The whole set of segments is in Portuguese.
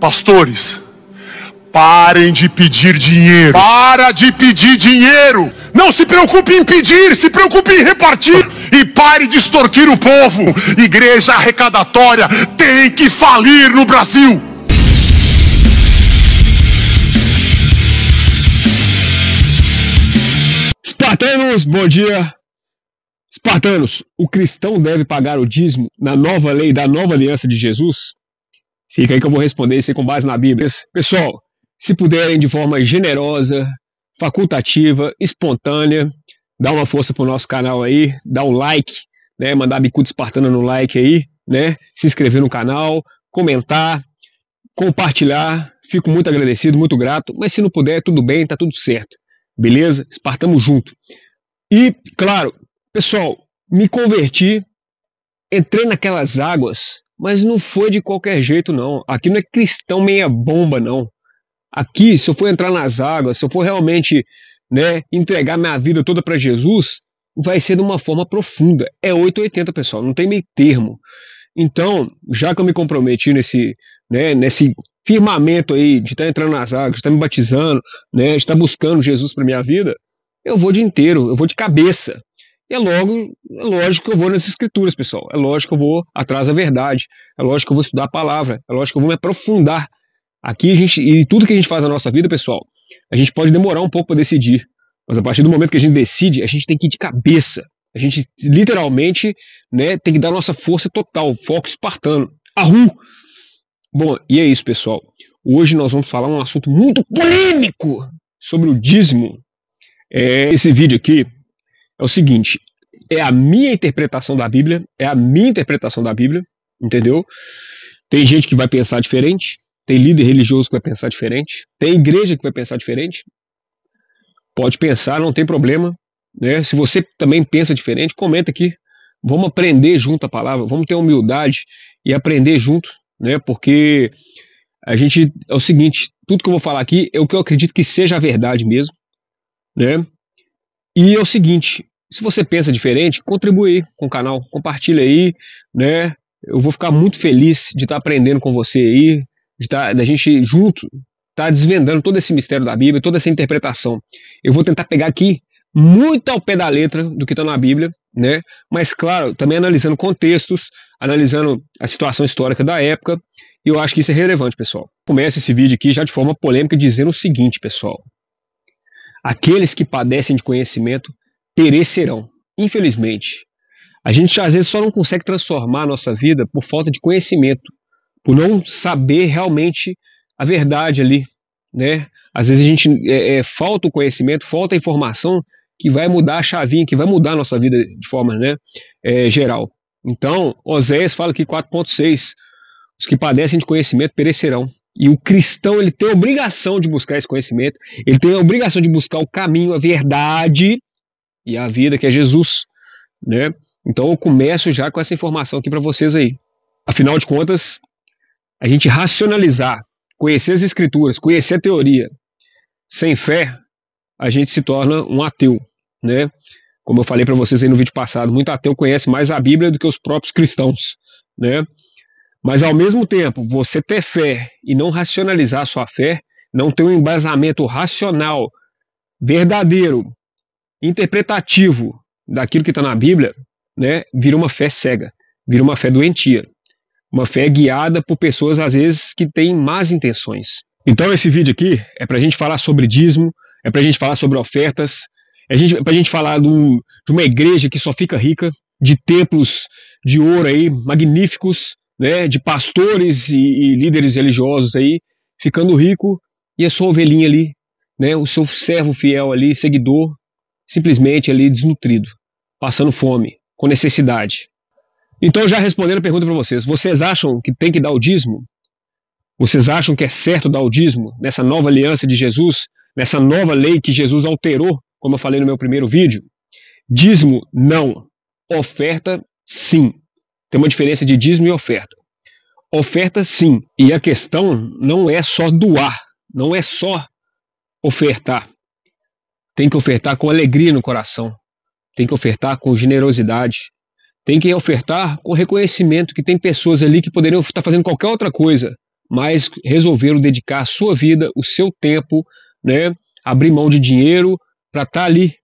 Pastores, parem de pedir dinheiro. Para de pedir dinheiro. Não se preocupe em pedir, se preocupe em repartir. E pare de extorquir o povo. Igreja arrecadatória tem que falir no Brasil. Espartanos, bom dia. Espartanos, o cristão deve pagar o dízimo na nova lei da nova aliança de Jesus? Fica aí que eu vou responder isso aí com base na Bíblia. Pessoal, se puderem de forma generosa, facultativa, espontânea, dá uma força pro nosso canal aí, dá um like, né, mandar bicuda espartana no like aí, né, se inscrever no canal, comentar, compartilhar, fico muito agradecido, muito grato, mas se não puder, tudo bem, tá tudo certo, beleza? Espartamos junto. E, claro, pessoal, me converti, entrei naquelas águas, mas não foi de qualquer jeito não, aqui não é cristão meia bomba não. Aqui, se eu for entrar nas águas, se eu for realmente, né, entregar minha vida toda para Jesus, vai ser de uma forma profunda. É 880, pessoal, não tem meio termo. Então, já que eu me comprometi nesse firmamento aí de estar entrando nas águas, de estar me batizando, né, de estar buscando Jesus para minha vida, eu vou de inteiro, eu vou de cabeça. E é lógico que eu vou nas escrituras, pessoal. É lógico que eu vou atrás da verdade. É lógico que eu vou estudar a palavra. É lógico que eu vou me aprofundar. Aqui e tudo que a gente faz na nossa vida, pessoal, a gente pode demorar um pouco para decidir, mas a partir do momento que a gente decide, a gente tem que ir de cabeça. A gente literalmente, né, tem que dar nossa força total, foco espartano. Arru! Bom, e é isso, pessoal. Hoje nós vamos falar um assunto muito polêmico sobre o dízimo. Esse vídeo aqui é o seguinte, é a minha interpretação da Bíblia, entendeu? Tem gente que vai pensar diferente. Tem líder religioso que vai pensar diferente. Tem igreja que vai pensar diferente. Pode pensar, não tem problema, né? Se você também pensa diferente, comenta aqui. Vamos aprender junto a palavra. Vamos ter humildade e aprender junto, né? Porque a gente é o seguinte: tudo que eu vou falar aqui é o que eu acredito que seja a verdade mesmo, né? E é o seguinte: se você pensa diferente, contribui aí com o canal, compartilha aí, né? Eu vou ficar muito feliz de estar aprendendo com você aí. Da gente junto tá desvendando todo esse mistério da Bíblia, toda essa interpretação. Eu vou tentar pegar aqui muito ao pé da letra do que está na Bíblia, né? Mas claro, também analisando contextos, analisando a situação histórica da época, e eu acho que isso é relevante, pessoal. Começa esse vídeo aqui já de forma polêmica dizendo o seguinte, pessoal: aqueles que padecem de conhecimento perecerão. Infelizmente, a gente às vezes só não consegue transformar a nossa vida por falta de conhecimento, por não saber realmente a verdade ali, né? Às vezes a gente falta o conhecimento, falta a informação que vai mudar a chavinha, que vai mudar a nossa vida de forma, né, geral. Então, Oséias fala aqui 4.6, os que padecem de conhecimento perecerão. E o cristão, ele tem a obrigação de buscar esse conhecimento, ele tem a obrigação de buscar o caminho, a verdade e a vida, que é Jesus, né? Então eu começo já com essa informação aqui para vocês aí. Afinal de contas, a gente racionalizar, conhecer as escrituras, conhecer a teoria, sem fé, a gente se torna um ateu, né? Como eu falei para vocês aí no vídeo passado, muito ateu conhece mais a Bíblia do que os próprios cristãos, né? Mas ao mesmo tempo, você ter fé e não racionalizar a sua fé, não ter um embasamento racional, verdadeiro, interpretativo daquilo que está na Bíblia, né? Vira uma fé cega, vira uma fé doentia. Uma fé guiada por pessoas, às vezes, que têm más intenções. Então esse vídeo aqui é para a gente falar sobre dízimo, é para a gente falar sobre ofertas, é para a gente falar de uma igreja que só fica rica, de templos de ouro aí, magníficos, né, de pastores e líderes religiosos aí, ficando rico, e a sua ovelhinha ali, né, o seu servo fiel ali, seguidor, simplesmente ali desnutrido, passando fome, com necessidade. Então, já respondendo a pergunta para vocês acham que tem que dar o dízimo? Vocês acham que é certo dar o dízimo nessa nova aliança de Jesus, nessa nova lei que Jesus alterou, como eu falei no meu primeiro vídeo? Dízimo, não. Oferta, sim. Tem uma diferença de dízimo e oferta. Oferta, sim. E a questão não é só doar, não é só ofertar. Tem que ofertar com alegria no coração. Tem que ofertar com generosidade. Tem que ofertar com reconhecimento que tem pessoas ali que poderiam estar fazendo qualquer outra coisa, mas resolveram dedicar a sua vida, o seu tempo, né, abrir mão de dinheiro para estar ali,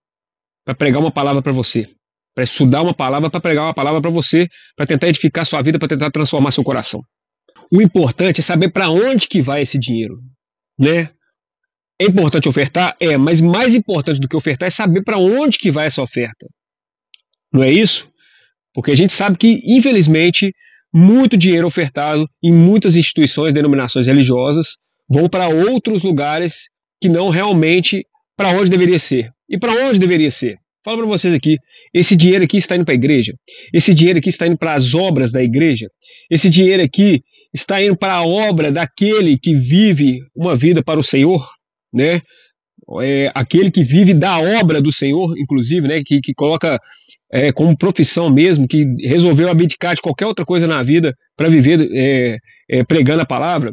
para pregar uma palavra para você, para estudar uma palavra, para pregar uma palavra para você, para tentar edificar sua vida, para tentar transformar seu coração. O importante é saber para onde que vai esse dinheiro, né? É importante ofertar? É, mas mais importante do que ofertar é saber para onde que vai essa oferta. Não é isso? Porque a gente sabe que, infelizmente, muito dinheiro ofertado em muitas instituições, denominações religiosas, vão para outros lugares que não realmente para onde deveria ser. E para onde deveria ser? Falo para vocês aqui, esse dinheiro aqui está indo para a igreja, esse dinheiro aqui está indo para as obras da igreja, esse dinheiro aqui está indo para a obra daquele que vive uma vida para o Senhor, né? Aquele que vive da obra do Senhor, inclusive, né? Que coloca como profissão mesmo, que resolveu abdicar de qualquer outra coisa na vida para viver pregando a palavra.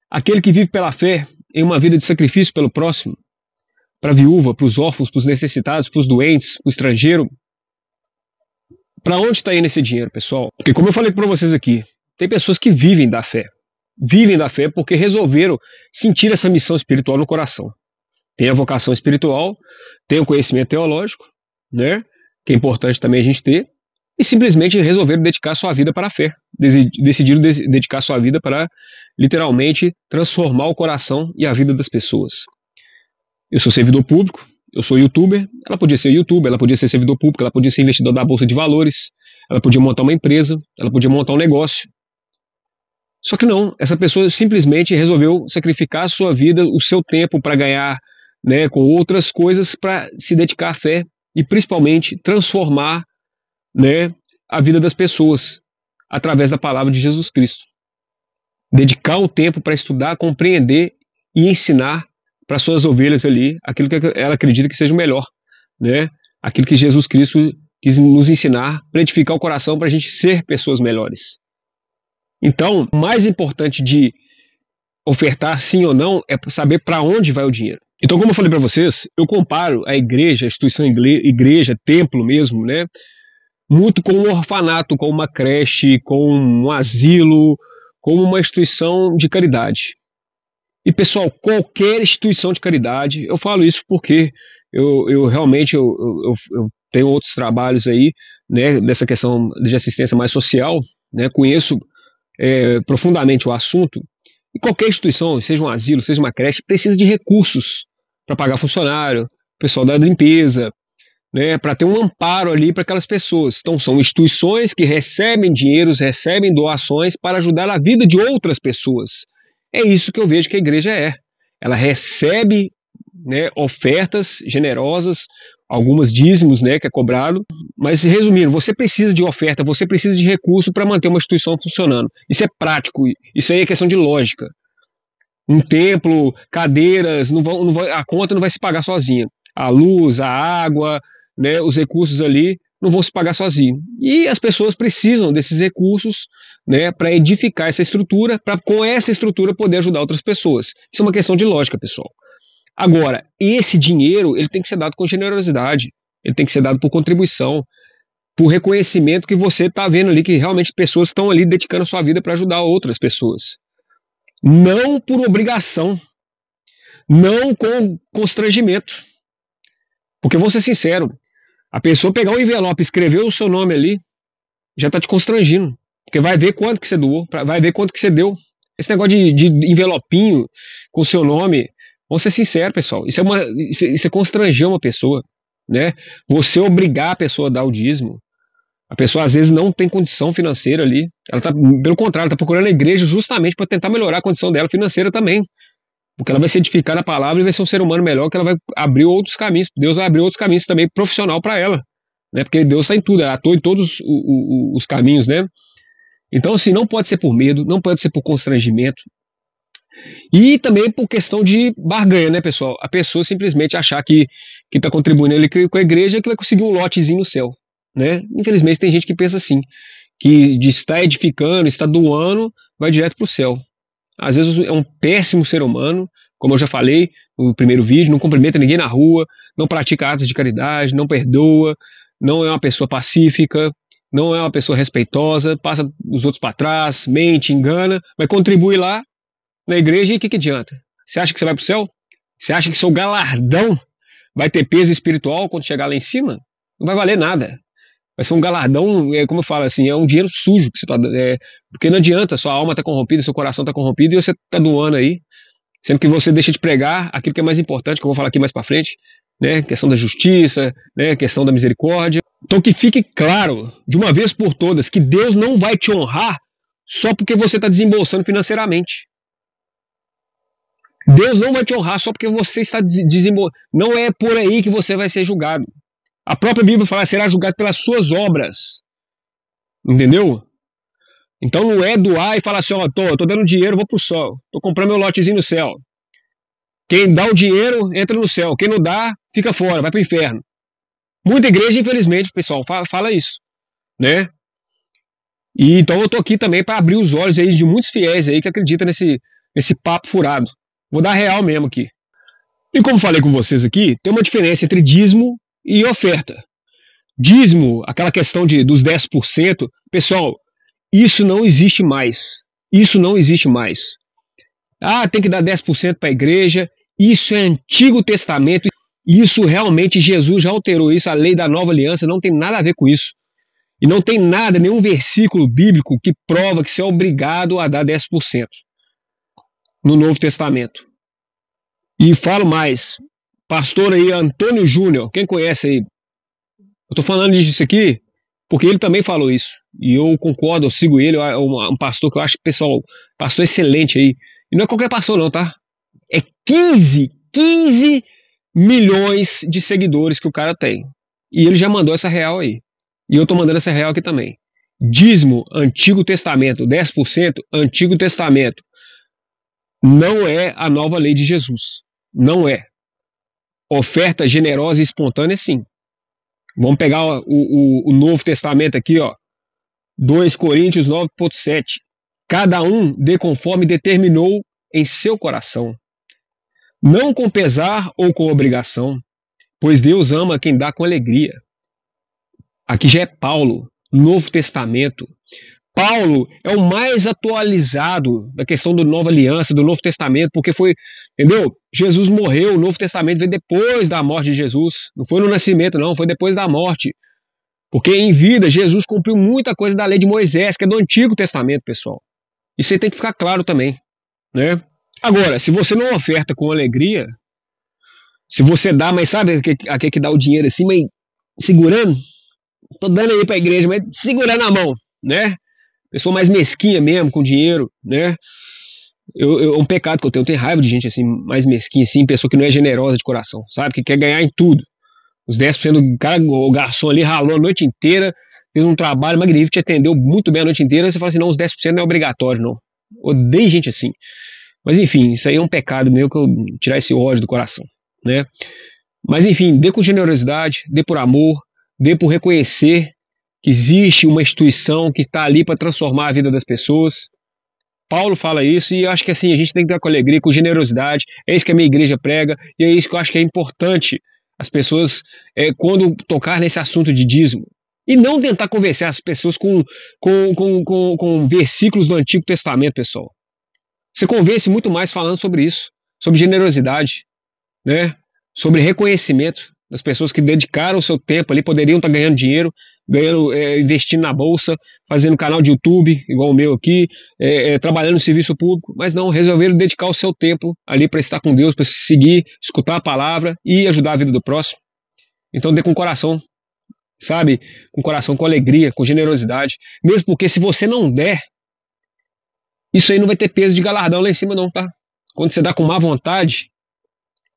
Aquele que vive pela fé em uma vida de sacrifício pelo próximo, para a viúva, para os órfãos, para os necessitados, para os doentes, para o estrangeiro. Para onde está indo esse dinheiro, pessoal? Porque como eu falei para vocês aqui, tem pessoas que vivem da fé. Vivem da fé porque resolveram sentir essa missão espiritual no coração. Tem a vocação espiritual, tem o conhecimento teológico, né? Que é importante também a gente ter, e simplesmente resolveram dedicar sua vida para a fé. Decidiram dedicar sua vida para, literalmente, transformar o coração e a vida das pessoas. Eu sou servidor público, eu sou youtuber, ela podia ser youtuber, ela podia ser servidor público, ela podia ser investidor da Bolsa de Valores, ela podia montar uma empresa, ela podia montar um negócio. Só que não, essa pessoa simplesmente resolveu sacrificar a sua vida, o seu tempo para ganhar, né, com outras coisas, para se dedicar à fé e principalmente transformar, né, a vida das pessoas através da palavra de Jesus Cristo. Dedicar o tempo para estudar, compreender e ensinar para suas ovelhas ali aquilo que ela acredita que seja o melhor, né? Aquilo que Jesus Cristo quis nos ensinar para edificar o coração, para a gente ser pessoas melhores. Então, o mais importante de ofertar sim ou não é saber para onde vai o dinheiro. Então, como eu falei para vocês, eu comparo a igreja, a instituição igreja, templo mesmo, né? Muito com um orfanato, com uma creche, com um asilo, com uma instituição de caridade. E pessoal, qualquer instituição de caridade, eu falo isso porque eu realmente tenho outros trabalhos aí, né, dessa questão de assistência mais social, né, conheço profundamente o assunto, e qualquer instituição, seja um asilo, seja uma creche, precisa de recursos para pagar funcionário, pessoal da limpeza, né, para ter um amparo ali para aquelas pessoas. Então são instituições que recebem dinheiros, recebem doações para ajudar a vida de outras pessoas. É isso que eu vejo que a igreja é. Ela recebe, né, ofertas generosas, algumas dízimos, né, que é cobrado, mas resumindo, você precisa de oferta, você precisa de recurso para manter uma instituição funcionando. Isso é prático, isso aí é questão de lógica. Um templo, cadeiras, a conta não vai se pagar sozinha. A luz, a água, né, os recursos ali não vão se pagar sozinho. E as pessoas precisam desses recursos, né, para edificar essa estrutura, para com essa estrutura poder ajudar outras pessoas. Isso é uma questão de lógica, pessoal. Agora, esse dinheiro ele tem que ser dado com generosidade, ele tem que ser dado por contribuição, por reconhecimento que você está vendo ali que realmente pessoas estão ali dedicando a sua vida para ajudar outras pessoas. Não por obrigação, não com constrangimento. Porque vou ser sincero, a pessoa pegar um envelope e escrever o seu nome ali, já está te constrangindo. Porque vai ver quanto que você doou, vai ver quanto que você deu. Esse negócio de envelopinho com o seu nome, vamos ser sinceros, pessoal, isso é constranger uma pessoa, né? Você obrigar a pessoa a dar o dízimo. A pessoa às vezes não tem condição financeira ali. Ela tá, pelo contrário, está procurando a igreja justamente para tentar melhorar a condição dela financeira também. Porque ela vai se edificar na palavra e vai ser um ser humano melhor, que ela vai abrir outros caminhos. Deus vai abrir outros caminhos também profissional para ela, né? Porque Deus está em tudo, ela atua em todos os caminhos, né? Então, assim, não pode ser por medo, não pode ser por constrangimento. E também por questão de barganha, né, pessoal? A pessoa simplesmente achar que está contribuindo ali com a igreja que vai conseguir um lotezinho no céu, né? Infelizmente tem gente que pensa assim, que de estar edificando, estar doando, vai direto para o céu. Às vezes é um péssimo ser humano, como eu já falei no primeiro vídeo, não cumprimenta ninguém na rua, não pratica atos de caridade, não perdoa, não é uma pessoa pacífica, não é uma pessoa respeitosa, passa os outros para trás, mente, engana, mas contribui lá na igreja, e o que adianta? Você acha que você vai para o céu? Você acha que seu galardão vai ter peso espiritual quando chegar lá em cima? Não vai valer nada. Vai ser um galardão, como eu falo assim, é um dinheiro sujo que você está dando. Porque não adianta, sua alma está corrompida, seu coração está corrompido e você está doando aí, sendo que você deixa de pregar aquilo que é mais importante, que eu vou falar aqui mais para frente, né? Questão da justiça, né? Questão da misericórdia. Então que fique claro, de uma vez por todas, que Deus não vai te honrar só porque você está desembolsando financeiramente. Deus não vai te honrar só porque você está desembolsando. Não é por aí que você vai ser julgado. A própria Bíblia fala, será julgado pelas suas obras. Entendeu? Então não é doar e falar assim, ó, tô dando dinheiro, vou pro céu. Tô comprando meu lotezinho no céu. Quem dá o dinheiro, entra no céu. Quem não dá, fica fora, vai pro inferno. Muita igreja, infelizmente, pessoal, fala isso, né? E então eu tô aqui também para abrir os olhos aí de muitos fiéis aí que acreditam nesse papo furado. Vou dar real mesmo aqui. E como falei com vocês aqui, tem uma diferença entre dízimo e oferta. Dízimo, aquela questão dos 10%, pessoal, isso não existe mais. Isso não existe mais. Ah, tem que dar 10% para a igreja. Isso é Antigo Testamento. Isso realmente, Jesus já alterou isso. A lei da nova aliança não tem nada a ver com isso. E não tem nada, nenhum versículo bíblico que prova que você é obrigado a dar 10% no Novo Testamento. E falo mais, pastor aí Antônio Júnior, quem conhece aí? Eu tô falando disso aqui porque ele também falou isso. E eu concordo, eu sigo ele, é um pastor que eu acho, pessoal, pastor excelente aí. E não é qualquer pastor não, tá? É 15 milhões de seguidores que o cara tem. E ele já mandou essa real aí. E eu tô mandando essa real aqui também. Dízimo, Antigo Testamento, 10%, Antigo Testamento. Não é a nova lei de Jesus. Não é. Oferta generosa e espontânea, sim. Vamos pegar o Novo Testamento aqui, ó. 2 Coríntios 9,7. Cada um dê conforme determinou em seu coração, não com pesar ou com obrigação, pois Deus ama quem dá com alegria. Aqui já é Paulo, Novo Testamento. Paulo é o mais atualizado da questão da nova aliança, do Novo Testamento, porque foi, entendeu? Jesus morreu, o Novo Testamento veio depois da morte de Jesus. Não foi no nascimento, não, foi depois da morte. Porque em vida, Jesus cumpriu muita coisa da lei de Moisés, que é do Antigo Testamento, pessoal. Isso aí tem que ficar claro também, né? Agora, se você não oferta com alegria, se você dá, mas sabe aquele que dá o dinheiro assim, mas segurando, tô dando aí pra igreja, mas segurando a mão, né? Pessoa mais mesquinha mesmo, com dinheiro, né? É um pecado que eu tenho raiva de gente assim, mais mesquinha assim, pessoa que não é generosa de coração, sabe? Que quer ganhar em tudo. Os 10% do cara, o garçom ali ralou a noite inteira, fez um trabalho magnífico, te atendeu muito bem a noite inteira, e você fala assim, não, os 10% não é obrigatório, não. Odeio gente assim. Mas enfim, isso aí é um pecado meu, que eu tirar esse ódio do coração, né? Mas enfim, dê com generosidade, dê por amor, dê por reconhecer que existe uma instituição que está ali para transformar a vida das pessoas. Paulo fala isso, e eu acho que assim, a gente tem que dar com alegria, com generosidade, é isso que a minha igreja prega, e é isso que eu acho que é importante as pessoas, quando tocar nesse assunto de dízimo, e não tentar convencer as pessoas com versículos do Antigo Testamento, pessoal. Você convence muito mais falando sobre isso, sobre generosidade, né? Sobre reconhecimento das pessoas que dedicaram o seu tempo ali, poderiam estar ganhando dinheiro, investindo na bolsa, fazendo canal de YouTube, igual o meu aqui, trabalhando no serviço público, mas não, resolveram dedicar o seu tempo ali para estar com Deus, para seguir, escutar a palavra e ajudar a vida do próximo. Então dê com o coração, sabe? Com o coração, com alegria, com generosidade, mesmo porque se você não der, isso aí não vai ter peso de galardão lá em cima não, tá? Quando você dá com má vontade,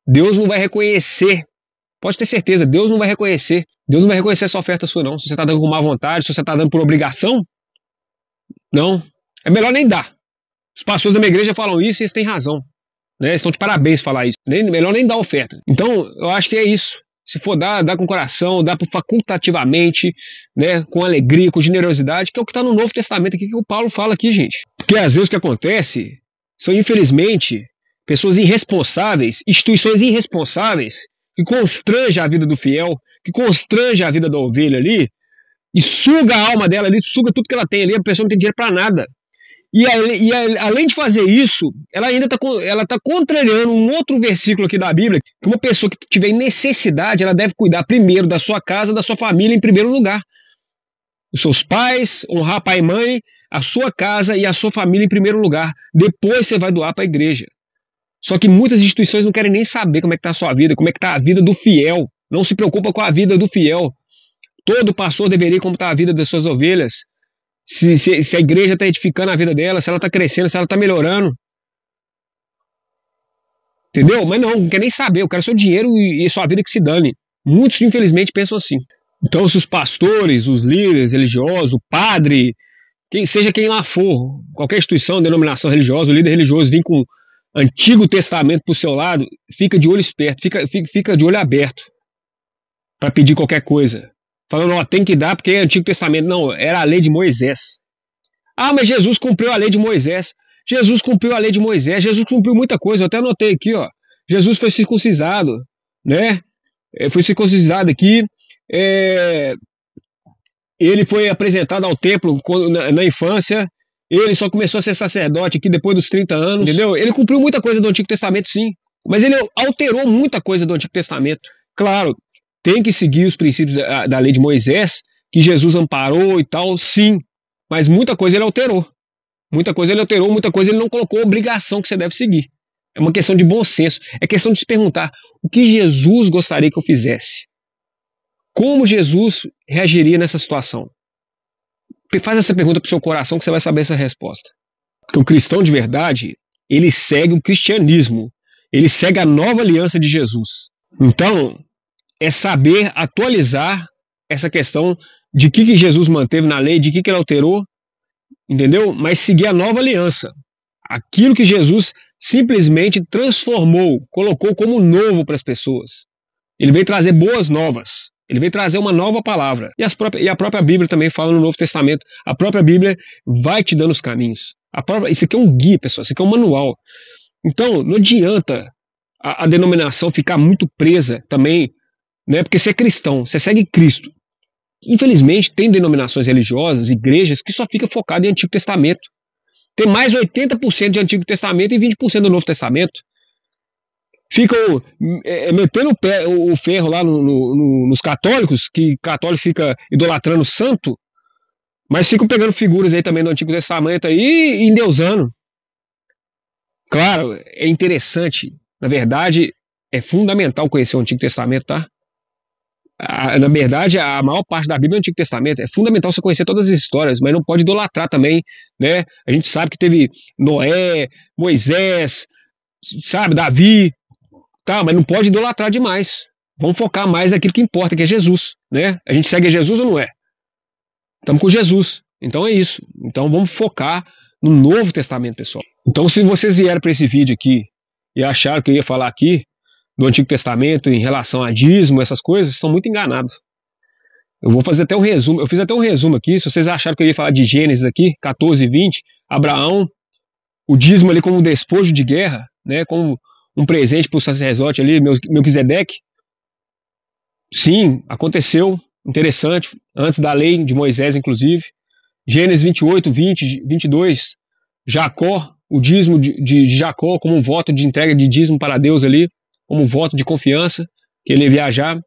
Deus não vai reconhecer. Pode ter certeza, Deus não vai reconhecer. Deus não vai reconhecer essa oferta sua, não. Se você está dando com má vontade, se você está dando por obrigação, não. É melhor nem dar. Os pastores da minha igreja falam isso e eles têm razão, né? Eles estão de parabéns falar isso. Melhor nem dar oferta. Então, eu acho que é isso. Se for dar, dá com coração, dá facultativamente, né? Com alegria, com generosidade, que é o que está no Novo Testamento aqui, que o Paulo fala aqui, gente. Porque às vezes o que acontece são, infelizmente, pessoas irresponsáveis, instituições irresponsáveis, que constrange a vida do fiel, que constrange a vida da ovelha ali, e suga a alma dela ali, suga tudo que ela tem ali, a pessoa não tem dinheiro para nada. Além de fazer isso, ela ainda está contrariando um outro versículo aqui da Bíblia, que uma pessoa que tiver necessidade, ela deve cuidar primeiro da sua casa, da sua família em primeiro lugar. Os seus pais, honrar pai e mãe, a sua casa e a sua família em primeiro lugar. Depois você vai doar para a igreja. Só que muitas instituições não querem nem saber como é que está a sua vida, como é que está a vida do fiel. Não se preocupa com a vida do fiel. Todo pastor deveria como está a vida das suas ovelhas. Se a igreja está edificando a vida dela, se ela está crescendo, se ela está melhorando. Entendeu? Mas não quer nem saber. Eu quero seu dinheiro e sua vida que se dane. Muitos, infelizmente, pensam assim. Então, se os pastores, os líderes religiosos, o padre, seja quem lá for, qualquer instituição, denominação religiosa, o líder religioso vir com Antigo Testamento para o seu lado, fica de olho esperto, fica de olho aberto para pedir qualquer coisa. Falando, ó, tem que dar porque é Antigo Testamento. Não, era a lei de Moisés. Ah, mas Jesus cumpriu a lei de Moisés. Jesus cumpriu a lei de Moisés. Jesus cumpriu muita coisa. Eu até anotei aqui, ó. Jesus foi circuncisado, né? Foi circuncisado aqui. Ele foi apresentado ao templo na infância. Ele só começou a ser sacerdote aqui depois dos 30 anos, entendeu? Ele cumpriu muita coisa do Antigo Testamento, sim. Mas ele alterou muita coisa do Antigo Testamento. Claro, tem que seguir os princípios da lei de Moisés, que Jesus amparou e tal, sim. Mas muita coisa ele alterou. Muita coisa ele não colocou obrigação que você deve seguir. É uma questão de bom senso. É questão de se perguntar o que Jesus gostaria que eu fizesse. Como Jesus reagiria nessa situação? Faz essa pergunta para o seu coração que você vai saber essa resposta. Porque o cristão de verdade, ele segue o cristianismo. Ele segue a nova aliança de Jesus. Então, é saber atualizar essa questão de que Jesus manteve na lei, de que ele alterou, entendeu? Mas seguir a nova aliança. Aquilo que Jesus simplesmente transformou, colocou como novo para as pessoas. Ele veio trazer boas novas. Ele veio trazer uma nova palavra. E a própria Bíblia também fala no Novo Testamento. A própria Bíblia vai te dando os caminhos. Isso aqui é um guia, pessoal. Isso aqui é um manual. Então, não adianta a denominação ficar muito presa também, né? Porque você é cristão, você segue Cristo. Infelizmente, tem denominações religiosas, igrejas, que só ficam focadas em Antigo Testamento. Tem mais 80% de Antigo Testamento e 20% do Novo Testamento. Ficam metendo o ferro lá nos católicos, que católico fica idolatrando santo, mas ficam pegando figuras aí também do Antigo Testamento aí e endeusando. Claro, é interessante. Na verdade, é fundamental conhecer o Antigo Testamento, tá? Na verdade, a maior parte da Bíblia é o Antigo Testamento. É fundamental você conhecer todas as histórias, mas não pode idolatrar também, né? A gente sabe que teve Noé, Moisés, sabe, Davi, tá? Mas não pode idolatrar demais. Vamos focar mais naquilo que importa, que é Jesus, né? A gente segue Jesus ou não é? Estamos com Jesus. Então é isso. Então vamos focar no Novo Testamento, pessoal. Então, se vocês vieram para esse vídeo aqui e acharam que eu ia falar aqui do Antigo Testamento em relação a dízimo, essas coisas, estão muito enganados. Eu vou fazer até um resumo. Eu fiz até um resumo aqui. Se vocês acharam que eu ia falar de Gênesis aqui, 14 e 20, Abraão, o dízimo ali como um despojo de guerra, né, como um presente para o sacerdote ali, Melquisedeque. Sim, aconteceu. Interessante. Antes da lei de Moisés, inclusive. Gênesis 28, 20, 22. Jacó, o dízimo de Jacó como um voto de entrega de dízimo para Deus ali, como um voto de confiança, que ele ia viajar.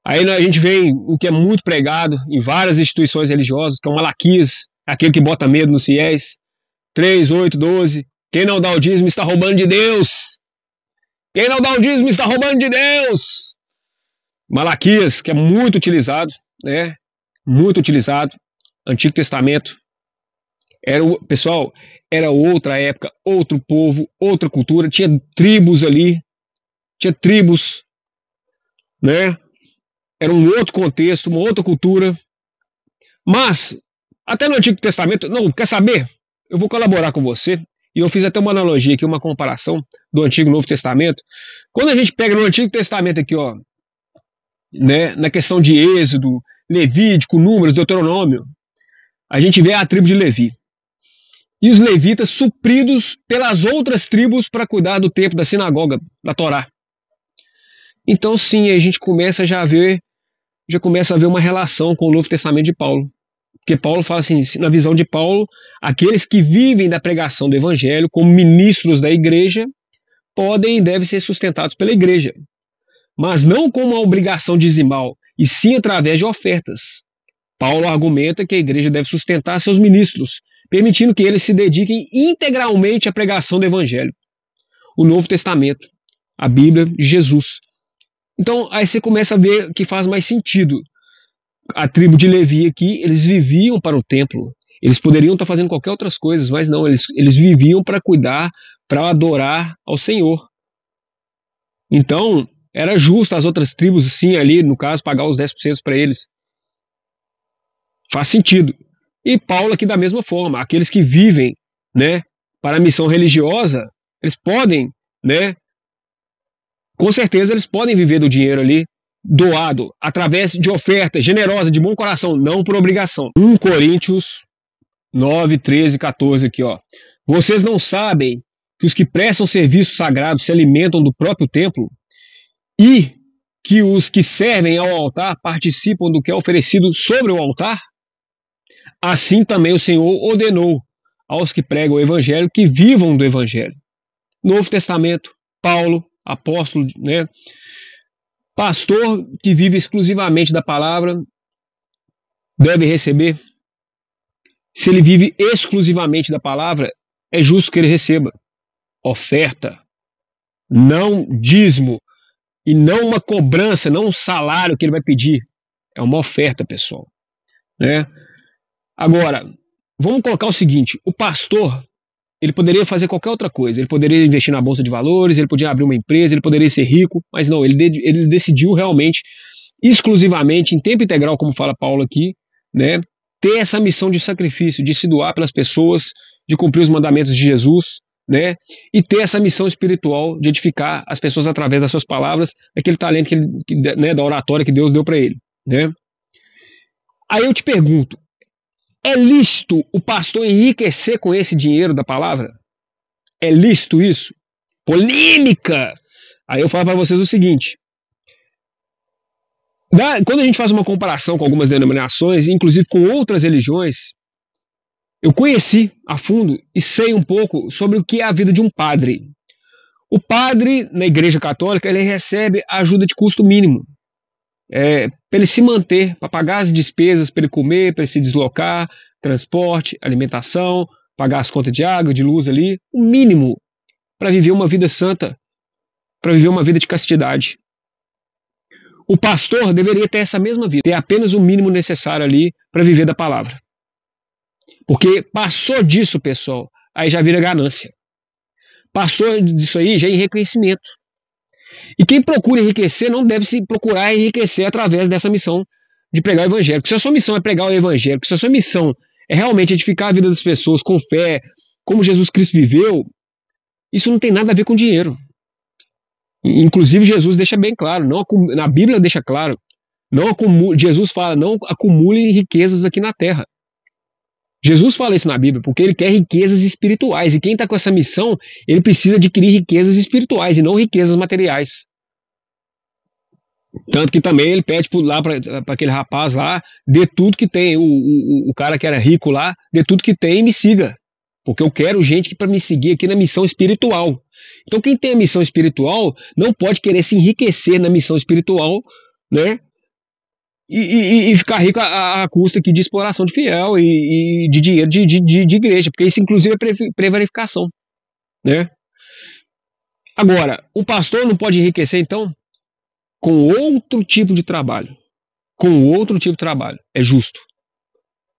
Aí a gente vê o que é muito pregado em várias instituições religiosas, que é o Malaquias, aquele que bota medo nos fiéis. 3, 8, 12. Quem não dá o dízimo está roubando de Deus. Quem não dá o dízimo está roubando de Deus. Malaquias, que é muito utilizado, né? Muito utilizado. Antigo Testamento. Pessoal, era outra época, outro povo, outra cultura. Tinha tribos ali. Tinha tribos, né? Era um outro contexto, uma outra cultura. Mas, até no Antigo Testamento, não, quer saber? Eu vou colaborar com você. E eu fiz até uma analogia aqui, uma comparação do Antigo e Novo Testamento. Quando a gente pega no Antigo Testamento aqui, ó, né, na questão de Êxodo, Levítico, Números, Deuteronômio, a gente vê a tribo de Levi. E os levitas supridos pelas outras tribos para cuidar do templo, da sinagoga, da Torá. Então sim, a gente começa a ver uma relação com o Novo Testamento de Paulo. Porque Paulo fala assim, na visão de Paulo, aqueles que vivem da pregação do evangelho como ministros da igreja podem e devem ser sustentados pela igreja, mas não com uma obrigação dizimal, e sim através de ofertas. Paulo argumenta que a igreja deve sustentar seus ministros, permitindo que eles se dediquem integralmente à pregação do evangelho. O Novo Testamento, a Bíblia, Jesus. Então, aí você começa a ver que faz mais sentido. A tribo de Levi aqui, eles viviam para o templo. Eles poderiam estar fazendo qualquer outras coisas, mas não, eles viviam para cuidar, para adorar ao Senhor. Então, era justo as outras tribos, sim, ali, no caso, pagar os 10% para eles. Faz sentido. E Paulo aqui da mesma forma, aqueles que vivem, né, para a missão religiosa, eles podem, né, com certeza eles podem viver do dinheiro ali, doado, através de oferta generosa, de bom coração, não por obrigação. 1 Coríntios 9, 13 e 14 aqui, ó. Vocês não sabem que os que prestam serviço sagrado se alimentam do próprio templo e que os que servem ao altar participam do que é oferecido sobre o altar? Assim também o Senhor ordenou aos que pregam o evangelho que vivam do evangelho. Novo Testamento, Paulo, apóstolo, né? Pastor que vive exclusivamente da palavra deve receber. Se ele vive exclusivamente da palavra, é justo que ele receba oferta, não dízimo, e não uma cobrança, não um salário que ele vai pedir. É uma oferta, pessoal, né? Agora, vamos colocar o seguinte, o pastor, ele poderia fazer qualquer outra coisa, ele poderia investir na bolsa de valores, ele poderia abrir uma empresa, ele poderia ser rico, mas não, ele decidiu realmente, exclusivamente, em tempo integral, como fala Paulo aqui, né, ter essa missão de sacrifício, de se doar pelas pessoas, de cumprir os mandamentos de Jesus, né, e ter essa missão espiritual de edificar as pessoas através das suas palavras, daquele talento né, da oratória que Deus deu para ele, né. Aí eu te pergunto, é lícito o pastor enriquecer com esse dinheiro da palavra? É lícito isso? Polêmica! Aí eu falo para vocês o seguinte, quando a gente faz uma comparação com algumas denominações, inclusive com outras religiões, eu conheci a fundo e sei um pouco sobre o que é a vida de um padre. O padre, na Igreja Católica, ele recebe ajuda de custo mínimo. Para ele se manter, para pagar as despesas, para ele comer, para ele se deslocar, transporte, alimentação, pagar as contas de água, de luz ali, o mínimo para viver uma vida santa, para viver uma vida de castidade. O pastor deveria ter essa mesma vida, ter apenas o mínimo necessário ali para viver da palavra. Porque passou disso, pessoal, aí já vira ganância. Passou disso aí, já é enriquecimento. E quem procura enriquecer não deve se procurar enriquecer através dessa missão de pregar o evangelho. Se a sua missão é pregar o evangelho, se a sua missão é realmente edificar a vida das pessoas com fé, como Jesus Cristo viveu, isso não tem nada a ver com dinheiro. Inclusive Jesus deixa bem claro, na Bíblia deixa claro, Jesus fala, não acumule riquezas aqui na terra. Jesus fala isso na Bíblia, porque ele quer riquezas espirituais, e quem está com essa missão, ele precisa adquirir riquezas espirituais e não riquezas materiais. Tanto que também ele pede lá para aquele rapaz lá, dê tudo que tem, o cara que era rico lá, dê tudo que tem e me siga, porque eu quero gente para me seguir aqui na missão espiritual. Então quem tem a missão espiritual não pode querer se enriquecer na missão espiritual, né? E ficar rico à custa aqui de exploração de fiel e de dinheiro de igreja, porque isso inclusive é prevaricação, né? Agora, o pastor não pode enriquecer então com outro tipo de trabalho, é justo,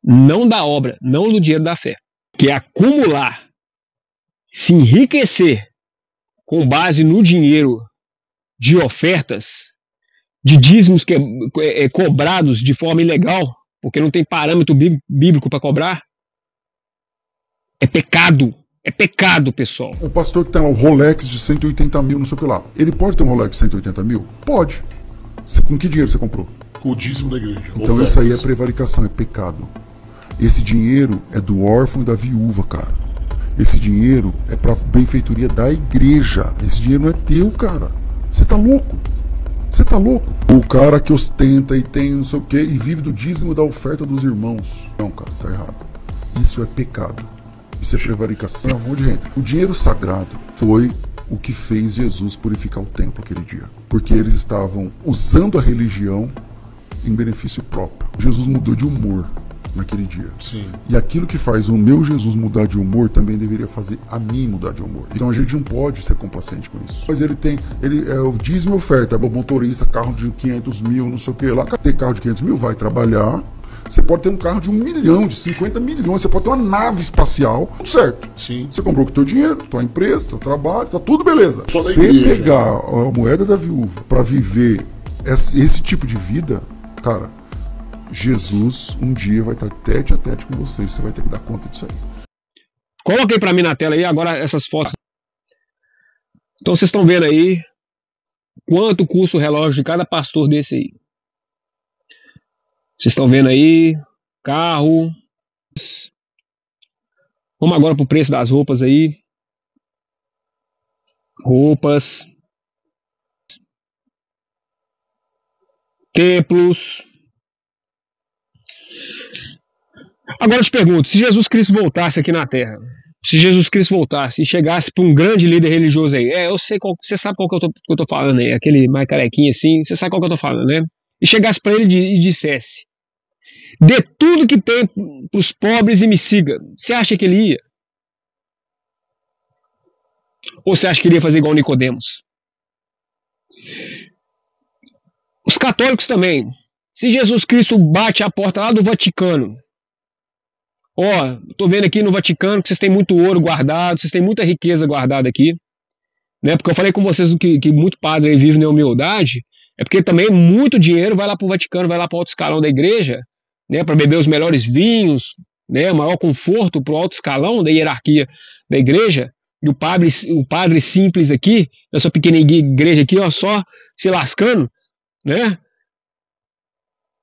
não da obra, não do dinheiro da fé, que é acumular, se enriquecer com base no dinheiro de ofertas, de dízimos cobrados de forma ilegal, porque não tem parâmetro bíblico para cobrar, é pecado, pessoal. O pastor que tem um Rolex de 180 mil, não sei o que lá, ele pode ter um Rolex de 180 mil? Pode. Com que dinheiro você comprou? Com o dízimo da igreja. Então ofertas. Isso aí é prevaricação, é pecado. Esse dinheiro é do órfão e da viúva, cara. Esse dinheiro é para benfeitoria da igreja. Esse dinheiro não é teu, cara. Você tá louco. Você tá louco? O cara que ostenta e tem não sei o que e vive do dízimo da oferta dos irmãos. Não, cara, tá errado. Isso é pecado. Isso é prevaricação. O dinheiro sagrado foi o que fez Jesus purificar o templo aquele dia. Porque eles estavam usando a religião em benefício próprio. Jesus mudou de humor naquele dia. Sim. E aquilo que faz o meu Jesus mudar de humor também deveria fazer a mim mudar de humor. Então a gente não pode ser complacente com isso. Mas ele é o dízimo e oferta. O motorista, carro de 500 mil, não sei o que lá. Tem carro de 500 mil, vai trabalhar. Você pode ter um carro de 1 milhão, de 50 milhões. Você pode ter uma nave espacial. Tudo certo. Sim. Você comprou com o teu dinheiro, tua empresa, teu trabalho, tá tudo beleza. Só da Você igreja. pegar a moeda da viúva para viver esse tipo de vida, cara, Jesus um dia vai estar tete a tete com você e você vai ter que dar conta disso aí. Coloquei pra mim na tela aí agora essas fotos. Então vocês estão vendo aí quanto custa o relógio de cada pastor desse aí. Vocês estão vendo aí carro. Vamos agora pro preço das roupas aí. Roupas. Templos. Agora eu te pergunto, se Jesus Cristo voltasse aqui na Terra, se Jesus Cristo voltasse e chegasse para um grande líder religioso aí, eu sei qual, você sabe qual que eu tô falando aí, aquele mais carequinho assim, você sabe qual que eu tô falando, né? E chegasse para ele e dissesse, dê tudo que tem pros pobres e me siga, você acha que ele ia? Ou você acha que ele ia fazer igual Nicodemos? Os católicos também, se Jesus Cristo bate a porta lá do Vaticano, tô vendo aqui no Vaticano que vocês têm muito ouro guardado, vocês têm muita riqueza guardada aqui, né? Porque eu falei com vocês que muito padre aí vive na humildade, é porque também muito dinheiro vai lá para o Vaticano, vai lá para o alto escalão da igreja, né? Para beber os melhores vinhos, né? Maior conforto para o alto escalão da hierarquia da igreja, e o padre simples aqui, na sua pequena igreja aqui, só se lascando, né?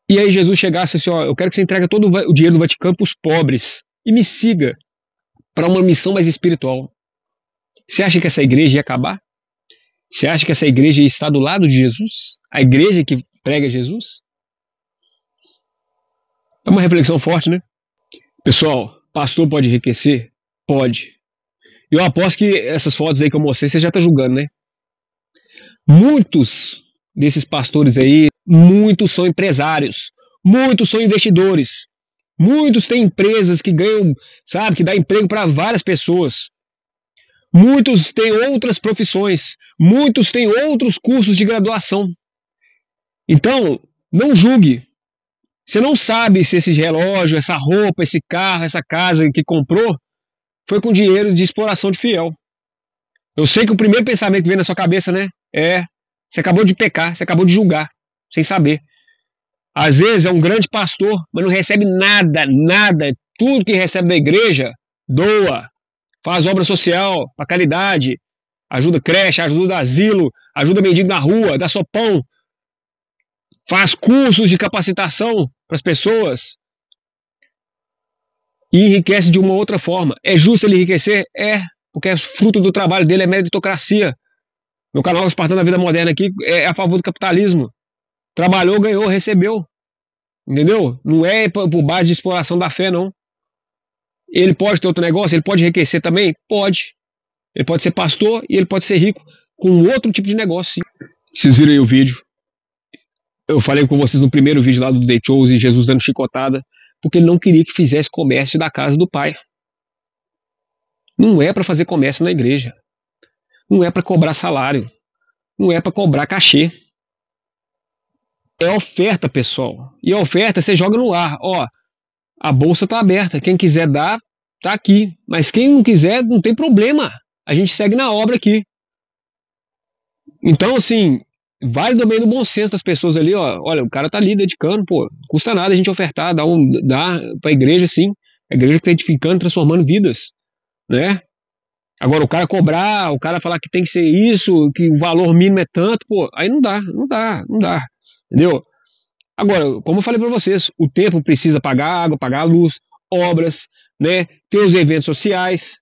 E aí Jesus chegasse assim, eu quero que você entregue todo o dinheiro do Vaticano para os pobres e me siga para uma missão mais espiritual. Você acha que essa igreja ia acabar? Você acha que essa igreja ia estar do lado de Jesus? A igreja que prega Jesus? É uma reflexão forte, né? Pessoal, pastor pode enriquecer? Pode. E eu aposto que essas fotos aí que eu mostrei, você já está julgando, né? Muitos desses pastores aí, muitos são empresários, muitos são investidores, muitos têm empresas que ganham, sabe, que dá emprego para várias pessoas, muitos têm outras profissões, muitos têm outros cursos de graduação. Então, não julgue. Você não sabe se esse relógio, essa roupa, esse carro, essa casa que comprou foi com dinheiro de exploração de fiel. Eu sei que o primeiro pensamento que vem na sua cabeça, né, você acabou de pecar, você acabou de julgar, sem saber. Às vezes é um grande pastor, mas não recebe nada. Tudo que recebe da igreja, doa, faz obra social, para caridade, ajuda creche, ajuda asilo, ajuda mendigo na rua, dá sopão, faz cursos de capacitação para as pessoas e enriquece de uma outra forma. É justo ele enriquecer? É, porque é fruto do trabalho dele, é meritocracia. Meu canal Espartano da Vida Moderna aqui é a favor do capitalismo. Trabalhou, ganhou, recebeu. Entendeu? Não é por base de exploração da fé, não. Ele pode ter outro negócio? Ele pode enriquecer também? Pode. Ele pode ser pastor e ele pode ser rico com outro tipo de negócio, sim. Vocês viram aí o vídeo. Eu falei com vocês no primeiro vídeo lá do The Chosen, Jesus dando chicotada, porque ele não queria que fizesse comércio da casa do pai. Não é para fazer comércio na igreja. Não é para cobrar salário. Não é para cobrar cachê. É oferta, pessoal. E a oferta você joga no ar. A bolsa está aberta. Quem quiser dar, tá aqui. Mas quem não quiser, não tem problema. A gente segue na obra aqui. Então, assim, vale também no bom senso das pessoas ali, olha, o cara tá ali dedicando, não custa nada a gente ofertar, dar pra igreja, sim. A igreja que tá edificando, transformando vidas, né? Agora, o cara cobrar, o cara falar que tem que ser isso, que o valor mínimo é tanto, aí não dá, entendeu? Agora, como eu falei para vocês, o templo precisa pagar água, pagar a luz, obras, né? Tem os eventos sociais,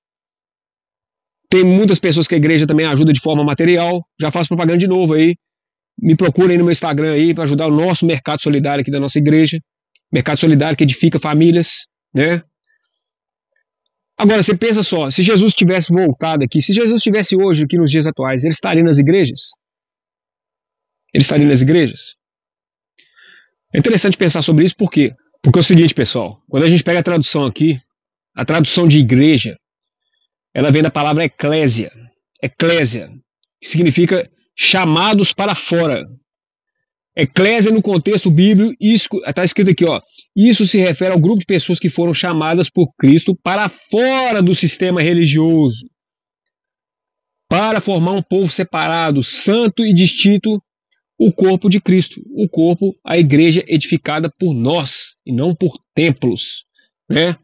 tem muitas pessoas que a igreja também ajuda de forma material, já faço propaganda de novo aí, Me procurem aí no meu Instagram aí para ajudar o nosso mercado solidário aqui da nossa igreja. Mercado solidário que edifica famílias, né? Agora, você pensa só, se Jesus tivesse voltado aqui, se Jesus estivesse hoje aqui nos dias atuais, ele estaria nas igrejas? Ele estaria nas igrejas? É interessante pensar sobre isso, por quê? Porque é o seguinte, pessoal, quando a gente pega a tradução aqui, a tradução de igreja, ela vem da palavra eclésia, que significa chamados para fora. Eclésia no contexto bíblico, está escrito aqui, ó, isso se refere ao grupo de pessoas que foram chamadas por Cristo para fora do sistema religioso, para formar um povo separado, santo e distinto, o corpo de Cristo, o corpo, a igreja edificada por nós e não por templos, né?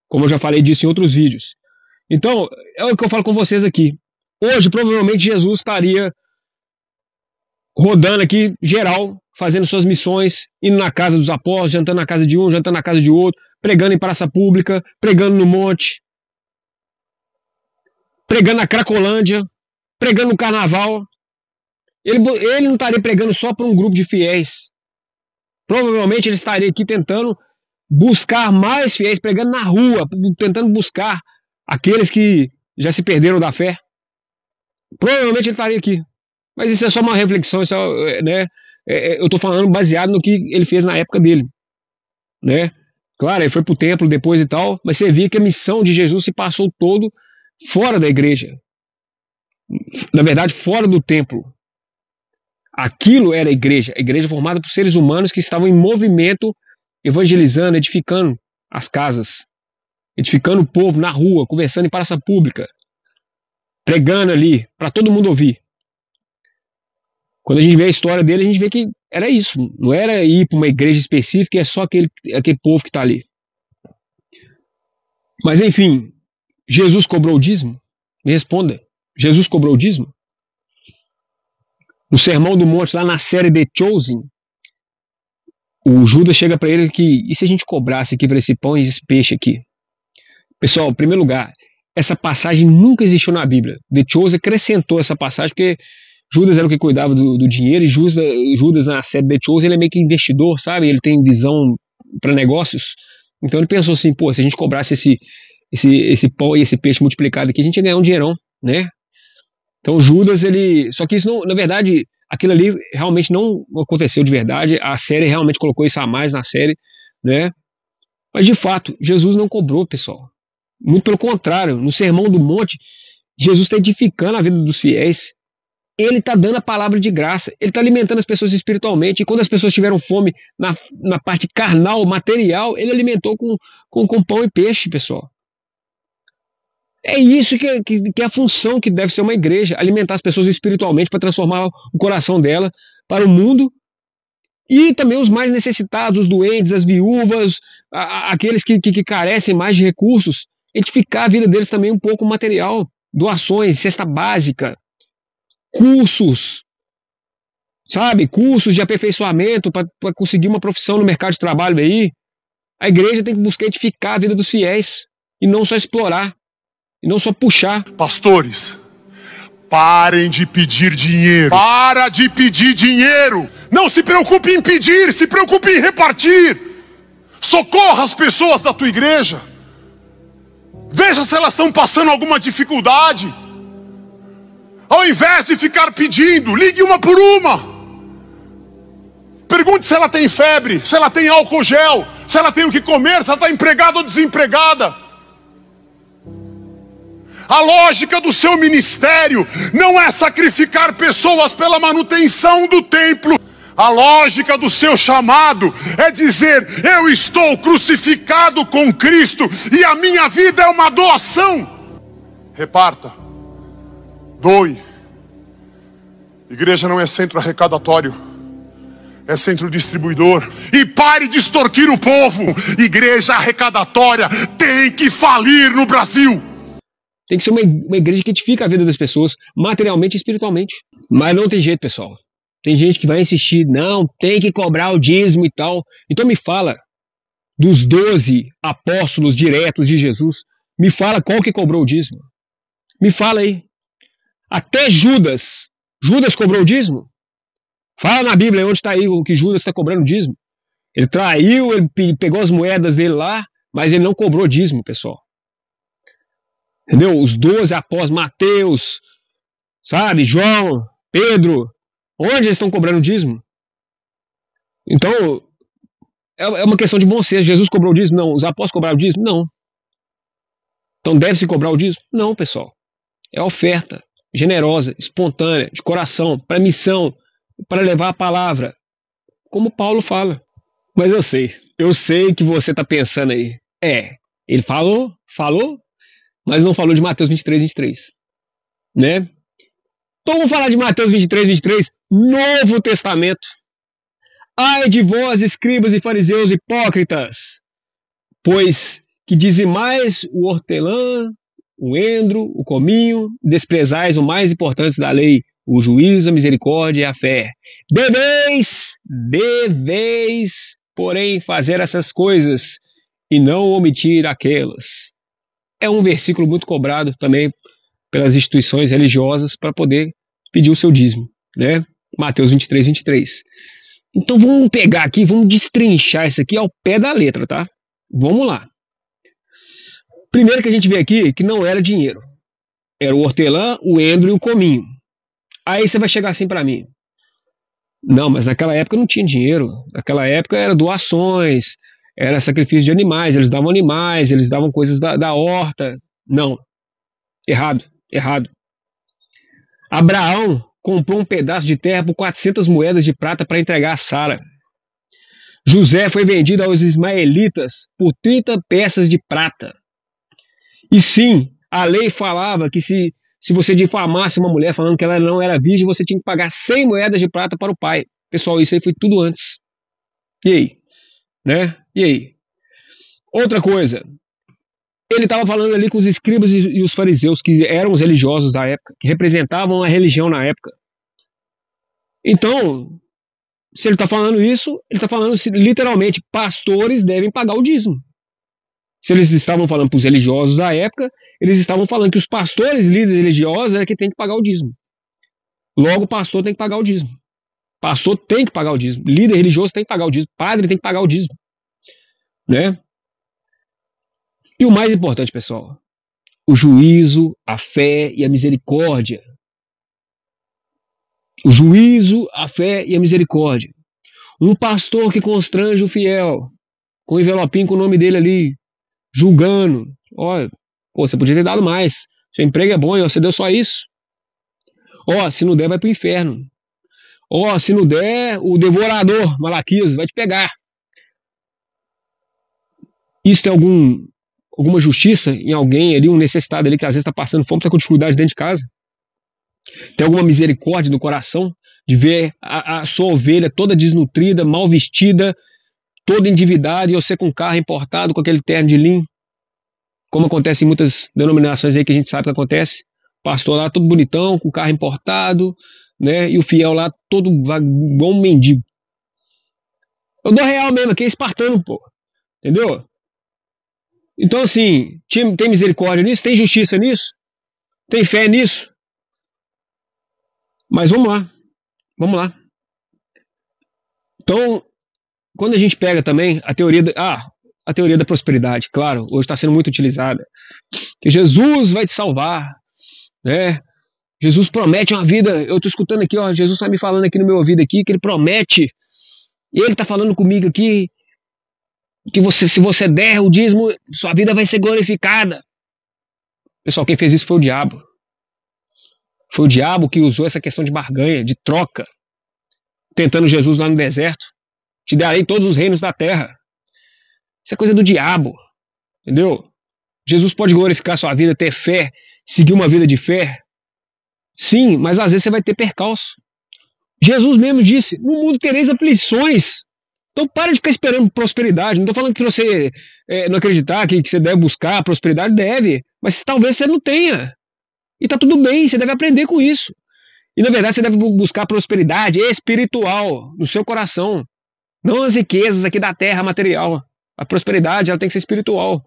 Como eu já falei disso em outros vídeos. Então, é o que eu falo com vocês aqui. Hoje, provavelmente, Jesus estaria rodando aqui, geral, fazendo suas missões, indo na casa dos apóstolos, jantando na casa de um, jantando na casa de outro, pregando em praça pública, pregando no monte, pregando na Cracolândia, pregando no carnaval. Ele não estaria pregando só para um grupo de fiéis. Provavelmente ele estaria aqui tentando buscar mais fiéis, pregando na rua, tentando buscar aqueles que já se perderam da fé. Provavelmente ele estaria aqui. Mas isso é só uma reflexão, isso é, né? Eu estou falando baseado no que ele fez na época dele, né? Claro, ele foi para o templo depois e tal, mas você via que a missão de Jesus se passou todo fora da igreja. Na verdade, fora do templo. Aquilo era a igreja formada por seres humanos que estavam em movimento, evangelizando, edificando as casas, edificando o povo na rua, conversando em praça pública, pregando ali, para todo mundo ouvir. Quando a gente vê a história dele, a gente vê que era isso. Não era ir para uma igreja específica e é só aquele povo que está ali. Mas enfim, Jesus cobrou o dízimo? Me responda. Jesus cobrou o dízimo? No Sermão do Monte, lá na série The Chosen, o Judas chega para ele que, e se a gente cobrasse aqui para esse pão e esse peixe aqui? Pessoal, em primeiro lugar, essa passagem nunca existiu na Bíblia. The Chosen acrescentou essa passagem porque Judas era o que cuidava do dinheiro, e Judas na série The Chosen, ele é meio que investidor, sabe? Ele tem visão para negócios. Então ele pensou assim, pô, se a gente cobrasse esse pão e esse peixe multiplicado aqui, a gente ia ganhar um dinheirão, né? Então Judas, só que isso não, na verdade, aquilo ali realmente não aconteceu de verdade, a série realmente colocou isso a mais na série, né? Mas de fato, Jesus não cobrou, pessoal. Muito pelo contrário, no Sermão do Monte, Jesus está edificando a vida dos fiéis. Ele está dando a palavra de graça, ele está alimentando as pessoas espiritualmente, e quando as pessoas tiveram fome na parte carnal, material, ele alimentou com pão e peixe, pessoal. É isso que é a função que deve ser uma igreja, alimentar as pessoas espiritualmente para transformar o coração dela para o mundo, e também os mais necessitados, os doentes, as viúvas, aqueles que carecem mais de recursos, edificar a vida deles também um pouco material, doações, cesta básica, cursos, sabe, cursos de aperfeiçoamento para conseguir uma profissão no mercado de trabalho aí. A igreja tem que buscar edificar a vida dos fiéis e não só explorar, e não só puxar. Pastores, parem de pedir dinheiro. Para de pedir dinheiro. Não se preocupe em pedir, se preocupe em repartir. Socorra as pessoas da tua igreja. Veja se elas estão passando alguma dificuldade. Ao invés de ficar pedindo, ligue uma por uma. Pergunte se ela tem febre, se ela tem álcool gel, se ela tem o que comer, se ela está empregada ou desempregada. A lógica do seu ministério não é sacrificar pessoas pela manutenção do templo. A lógica do seu chamado é dizer: eu estou crucificado com Cristo e a minha vida é uma doação. Reparta. Doe. Igreja não é centro arrecadatório, é centro distribuidor. E pare de extorquir o povo. Igreja arrecadatória tem que falir no Brasil. Tem que ser uma igreja que edifica a vida das pessoas materialmente e espiritualmente. Mas não tem jeito, pessoal. Tem gente que vai insistir, não, tem que cobrar o dízimo e tal. Então me fala dos 12 apóstolos diretos de Jesus. Me fala qual que cobrou o dízimo. Me fala aí. Até Judas. Judas cobrou o dízimo? Fala na Bíblia onde está aí o que Judas está cobrando dízimo. Ele traiu, ele pegou as moedas dele lá, mas ele não cobrou dízimo, pessoal. Entendeu? Os 12 apóstolos, Mateus, sabe, João, Pedro, onde eles estão cobrando dízimo? Então, é uma questão de bom senso. Jesus cobrou o dízimo? Não. Os apóstolos cobraram o dízimo? Não. Então deve-se cobrar o dízimo? Não, pessoal. É oferta generosa, espontânea, de coração, para missão, para levar a palavra, como Paulo fala. Mas eu sei que você está pensando aí. Ele falou, mas não falou de Mateus 23, 23. Né? Então vamos falar de Mateus 23, 23, Novo Testamento. Ai de vós, escribas e fariseus hipócritas, pois que dizimais o hortelã, o endro, o cominho, desprezais o mais importante da lei, o juízo, a misericórdia e a fé. Deveis, porém, fazer essas coisas e não omitir aquelas. É um versículo muito cobrado também pelas instituições religiosas para poder pedir o seu dízimo, né? Mateus 23, 23. Então vamos pegar aqui, vamos destrinchar isso aqui ao pé da letra, tá? Vamos lá. Primeiro que a gente vê aqui que não era dinheiro. Era o hortelã, o endro e o cominho. Aí você vai chegar assim para mim. Não, mas naquela época não tinha dinheiro. Naquela época era doações, era sacrifício de animais, eles davam coisas da horta. Não. Errado. Abraão comprou um pedaço de terra por 400 moedas de prata para entregar a Sara. José foi vendido aos ismaelitas por 30 peças de prata. E sim, a lei falava que se você difamasse uma mulher falando que ela não era virgem, você tinha que pagar 100 moedas de prata para o pai. Pessoal, isso aí foi tudo antes. E aí? Né? E aí? Outra coisa. Ele estava falando ali com os escribas e os fariseus, que eram os religiosos da época, que representavam a religião na época. Então, se ele está falando isso, ele está falando literalmente, pastores devem pagar o dízimo. Se eles estavam falando para os religiosos da época, eles estavam falando que os pastores, líderes religiosos, é que tem que pagar o dízimo. Logo, o pastor tem que pagar o dízimo. Pastor tem que pagar o dízimo. Líder religioso tem que pagar o dízimo. Padre tem que pagar o dízimo. Né? E o mais importante, pessoal, o juízo, a fé e a misericórdia. O juízo, a fé e a misericórdia. Um pastor que constrange o fiel, com o envelopinho com o nome dele ali, julgando. Olha, você podia ter dado mais. Seu emprego é bom e você deu só isso. Se não der, vai para o inferno. Se não der, o devorador, Malaquias, vai te pegar. Isso tem alguma justiça em alguém ali, um necessitado ali que às vezes está passando fome, está com dificuldade dentro de casa? Tem alguma misericórdia no coração de ver a sua ovelha toda desnutrida, mal vestida, toda endividada, e você com carro importado, com aquele terno de linho, como acontece em muitas denominações aí que a gente sabe que acontece? Pastor lá todo bonitão, com carro importado, né? E o fiel lá todo igual um mendigo. Eu dou real mesmo, aqui é espartano, pô. Entendeu? Então, assim, tem misericórdia nisso? Tem justiça nisso? Tem fé nisso? Mas vamos lá. Então, quando a gente pega também a teoria da prosperidade, claro, hoje está sendo muito utilizada, que Jesus vai te salvar, né? Jesus promete uma vida, eu estou escutando aqui, Jesus está me falando aqui no meu ouvido aqui, que ele promete, e ele está falando comigo aqui, que se você der o dízimo, sua vida vai ser glorificada. Pessoal, quem fez isso foi o diabo. Foi o diabo que usou essa questão de barganha, de troca, tentando Jesus lá no deserto. Te darei todos os reinos da terra. Isso é coisa do diabo. Entendeu? Jesus pode glorificar sua vida, ter fé, seguir uma vida de fé. Sim, mas às vezes você vai ter percalço. Jesus mesmo disse, no mundo tereis aflições. Então para de ficar esperando prosperidade. Não estou falando que você não acreditar que você deve buscar prosperidade, deve. Mas talvez você não tenha. E está tudo bem, você deve aprender com isso. E na verdade você deve buscar prosperidade espiritual no seu coração. Não as riquezas aqui da terra material. A prosperidade ela tem que ser espiritual.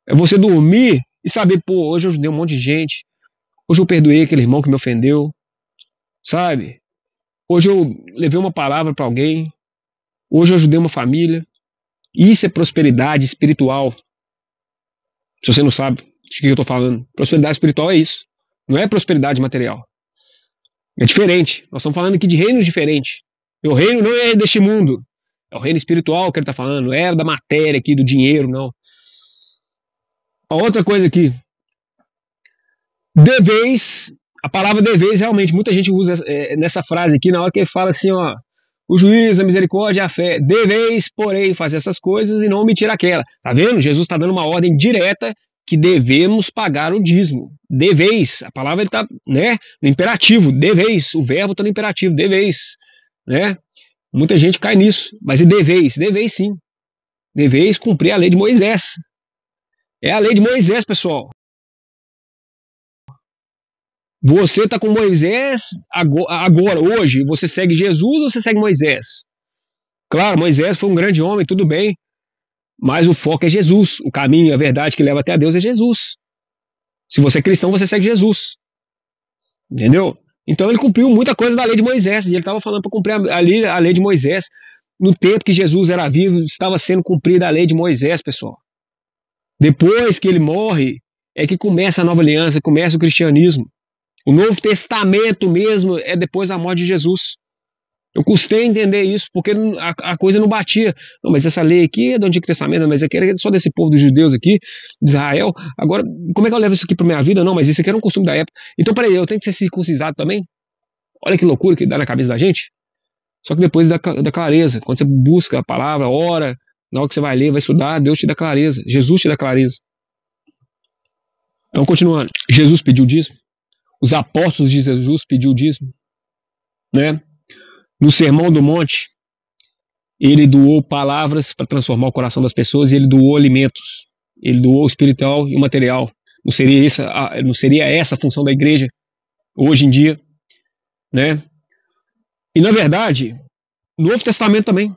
É você dormir e saber, hoje eu ajudei um monte de gente. Hoje eu perdoei aquele irmão que me ofendeu. Sabe? Hoje eu levei uma palavra para alguém. Hoje eu ajudei uma família. Isso é prosperidade espiritual. Se você não sabe de que eu estou falando, prosperidade espiritual é isso. Não é prosperidade material. É diferente. Nós estamos falando aqui de reinos diferentes. E o reino não é deste mundo. É o reino espiritual que ele está falando. Não é da matéria aqui, do dinheiro, não. A outra coisa aqui. Deveis. A palavra deveis, realmente, muita gente usa nessa frase aqui, na hora que ele fala assim, ó. O juízo, a misericórdia e a fé. Deveis, porém, fazer essas coisas e não omitir aquela. Tá vendo? Jesus está dando uma ordem direta que devemos pagar o dízimo. Deveis. A palavra está, né, no imperativo. Deveis. O verbo está no imperativo. Deveis. Né? Muita gente cai nisso. Mas é deveis. Deveis sim. Deveis cumprir a lei de Moisés. É a lei de Moisés, pessoal. Você está com Moisés agora, hoje. Você segue Jesus ou você segue Moisés? Claro, Moisés foi um grande homem, tudo bem. Mas o foco é Jesus. O caminho, a verdade que leva até a Deus é Jesus. Se você é cristão, você segue Jesus. Entendeu? Então ele cumpriu muita coisa da lei de Moisés. E ele estava falando para cumprir a lei de Moisés. No tempo que Jesus era vivo, estava sendo cumprida a lei de Moisés, pessoal. Depois que ele morre, é que começa a nova aliança, começa o cristianismo. O Novo Testamento mesmo é depois da morte de Jesus. Eu custei entender isso, porque a coisa não batia. Não, mas essa lei aqui é do Antigo Testamento, mas aqui era só desse povo dos judeus aqui, de Israel. Agora, como é que eu levo isso aqui para minha vida? Não, mas isso aqui era um costume da época. Então, peraí, eu tenho que ser circuncisado também? Olha que loucura que dá na cabeça da gente. Só que depois da clareza, quando você busca a palavra, ora, na hora que você vai ler, vai estudar, Deus te dá clareza. Jesus te dá clareza. Então, continuando. Jesus pediu dízimo. Os apóstolos de Jesus pediu dízimo, né? No Sermão do Monte, ele doou palavras para transformar o coração das pessoas e ele doou alimentos. Ele doou o espiritual e o material. Não seria essa a função da igreja hoje em dia, né? E na verdade, Novo Testamento também.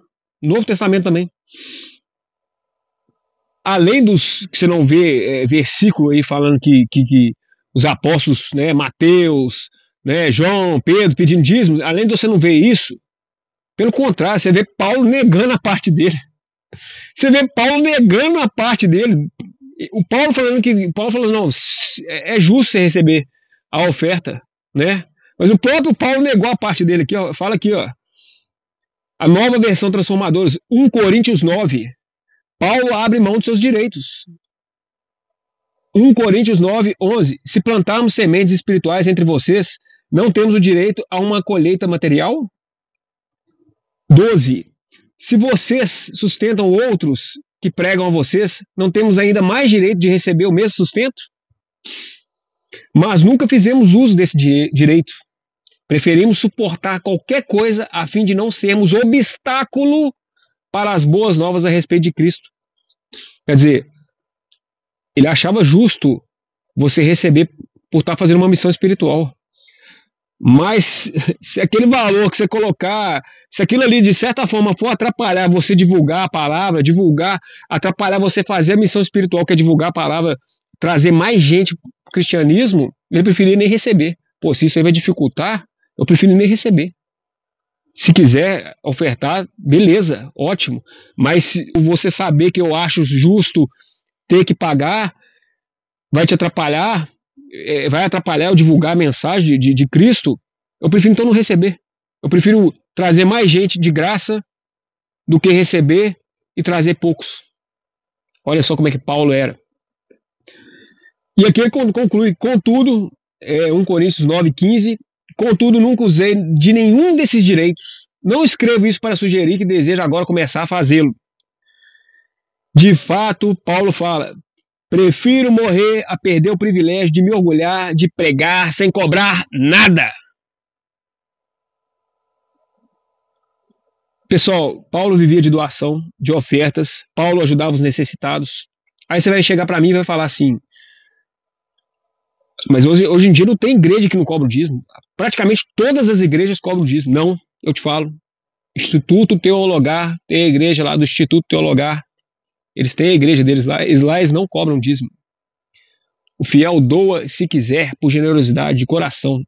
Além dos que você não vê versículo aí falando que os apóstolos, né, Mateus, né, João, Pedro pedindo dízimo, além de você não ver isso, pelo contrário, você vê Paulo negando a parte dele. O Paulo falando, não, é justo você receber a oferta, né? Mas o próprio Paulo negou a parte dele aqui, ó, fala aqui, ó. A Nova Versão Transformadora, 1 Coríntios 9. Paulo abre mão dos seus direitos. 1 Coríntios 9, 11. Se plantarmos sementes espirituais entre vocês, não temos o direito a uma colheita material? 12. Se vocês sustentam outros que pregam a vocês, não temos ainda mais direito de receber o mesmo sustento? Mas nunca fizemos uso desse direito. Preferimos suportar qualquer coisa a fim de não sermos obstáculo para as boas novas a respeito de Cristo. Quer dizer, ele achava justo você receber por estar fazendo uma missão espiritual. Mas se aquele valor que você colocar, se aquilo ali de certa forma for atrapalhar você divulgar a palavra, atrapalhar você fazer a missão espiritual, que é divulgar a palavra, trazer mais gente para o cristianismo, ele preferia nem receber. Pô, se isso aí vai dificultar, eu prefiro nem receber. Se quiser ofertar, beleza, ótimo. Mas se você saber que eu acho justo ter que pagar, vai te atrapalhar, vai atrapalhar eu divulgar a mensagem de Cristo, eu prefiro então não receber. Eu prefiro trazer mais gente de graça do que receber e trazer poucos. Olha só como é que Paulo era. E aqui ele conclui, contudo, 1 Coríntios 9, 15, contudo nunca usei de nenhum desses direitos. Não escrevo isso para sugerir que desejo agora começar a fazê-lo. De fato, Paulo fala, prefiro morrer a perder o privilégio de me orgulhar, de pregar sem cobrar nada. Pessoal, Paulo vivia de doação, de ofertas, Paulo ajudava os necessitados. Aí você vai chegar para mim e vai falar assim, mas hoje em dia não tem igreja que não cobra o dízimo. Praticamente todas as igrejas cobram o dízimo. Não, eu te falo. Instituto Teologar, tem a igreja lá do Instituto Teologar. Eles têm a igreja deles lá, eles não cobram dízimo. O fiel doa, se quiser, por generosidade de coração.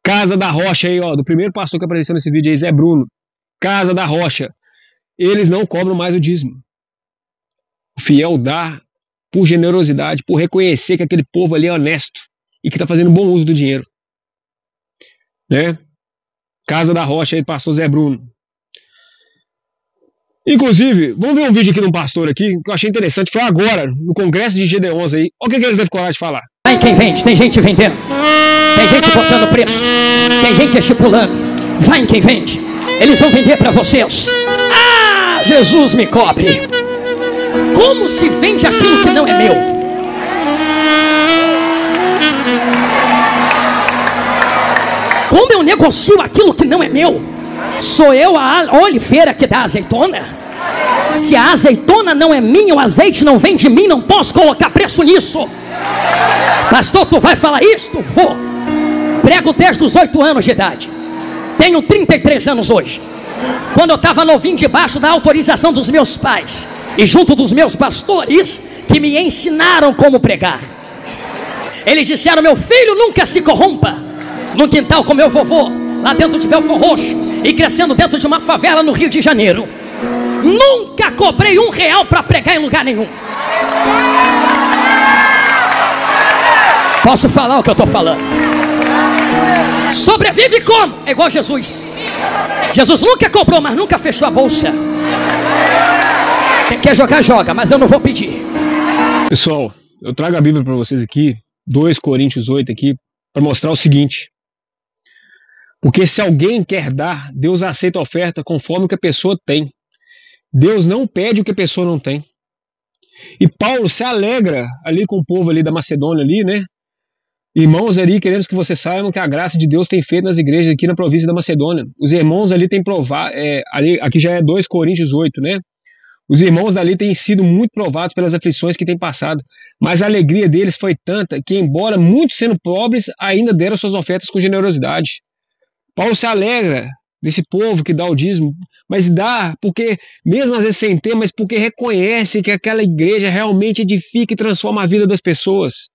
Casa da Rocha aí, ó, do primeiro pastor que apareceu nesse vídeo aí, Zé Bruno. Casa da Rocha. Eles não cobram mais o dízimo. O fiel dá por generosidade, por reconhecer que aquele povo ali é honesto e que está fazendo bom uso do dinheiro. Né? Casa da Rocha aí, pastor Zé Bruno. Inclusive, vamos ver um vídeo aqui de um pastor aqui, que eu achei interessante, foi agora, no congresso de GD11 aí. Olha o que ele teve coragem de falar. Vai quem vende, tem gente vendendo, tem gente botando preço, tem gente estipulando. Vai em quem vende, eles vão vender para vocês. Ah, Jesus me cobre. Como se vende aquilo que não é meu? Como eu negocio aquilo que não é meu? Sou eu a oliveira que dá azeitona? Se a azeitona não é minha, o azeite não vem de mim, não posso colocar preço nisso. Pastor, tu vai falar isso? Vou. Prego desde os 8 anos de idade. Tenho 33 anos hoje. Quando eu estava novinho, debaixo da autorização dos meus pais e junto dos meus pastores, que me ensinaram como pregar. Eles disseram: meu filho, nunca se corrompa. No quintal com meu vovô, lá dentro de Belfort Roxo, e crescendo dentro de uma favela no Rio de Janeiro, nunca cobrei R$1 para pregar em lugar nenhum. Posso falar o que eu estou falando? Sobrevive como? É igual Jesus. Jesus nunca cobrou, mas nunca fechou a bolsa. Quem quer jogar, joga, mas eu não vou pedir. Pessoal, eu trago a Bíblia para vocês aqui, 2 Coríntios 8 aqui, para mostrar o seguinte. Porque se alguém quer dar, Deus aceita a oferta conforme o que a pessoa tem. Deus não pede o que a pessoa não tem. E Paulo se alegra ali com o povo ali da Macedônia ali, né? Irmãos ali, queremos que vocês saibam que a graça de Deus tem feito nas igrejas aqui na província da Macedônia. Os irmãos ali têm provado, aqui já é 2 Coríntios 8, né? Os irmãos dali têm sido muito provados pelas aflições que têm passado, mas a alegria deles foi tanta que, embora muitos sendo pobres, ainda deram suas ofertas com generosidade. Paulo se alegra desse povo que dá o dízimo, mas dá porque, mesmo às vezes sem ter, mas porque reconhece que aquela igreja realmente edifica e transforma a vida das pessoas.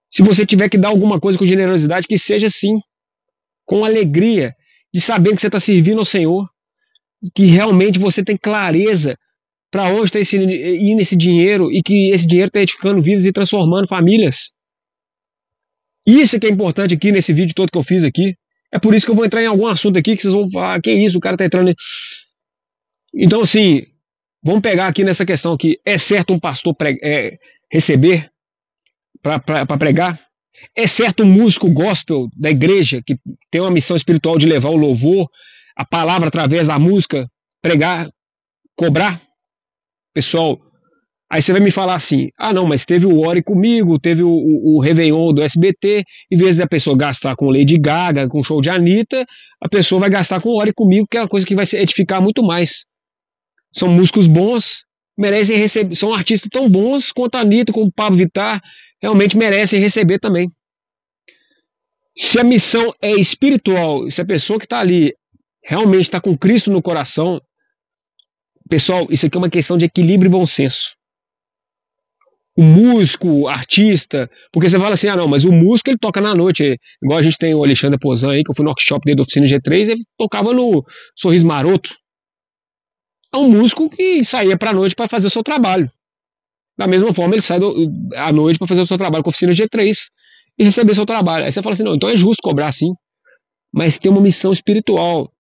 Se você tiver que dar alguma coisa com generosidade, que seja assim, com alegria, de saber que você está servindo ao Senhor, que realmente você tem clareza para onde está indo esse dinheiro e que esse dinheiro está edificando vidas e transformando famílias. Isso que é importante aqui nesse vídeo todo que eu fiz aqui. É por isso que eu vou entrar em algum assunto aqui que vocês vão falar, que isso, o cara está entrando... Então assim, vamos pegar aqui nessa questão aqui, é certo um pastor receber para pregar? É certo um músico gospel da igreja que tem uma missão espiritual de levar o louvor, a palavra através da música, pregar, cobrar? Pessoal, aí você vai me falar assim, ah não, mas teve o Ore Comigo, teve o Réveillon do SBT, em vez da pessoa gastar com Lady Gaga, com show de Anitta, a pessoa vai gastar com o Ore Comigo, que é uma coisa que vai se edificar muito mais. São músicos bons, merecem receber, são artistas tão bons quanto a Anitta, como o Pablo Vittar, realmente merecem receber também. Se a missão é espiritual, se a pessoa que está ali realmente está com Cristo no coração, pessoal, isso aqui é uma questão de equilíbrio e bom senso. O músico, o artista, porque você fala assim, ah não, mas o músico ele toca na noite, igual a gente tem o Alexandre Pozan aí, que eu fui no workshop dele da Oficina G3, ele tocava no Sorriso Maroto. É um músico que saía pra noite para fazer o seu trabalho. Da mesma forma, ele sai à noite para fazer o seu trabalho com a Oficina G3 e receber seu trabalho. Aí você fala assim, não, então é justo cobrar assim, mas tem uma missão espiritual.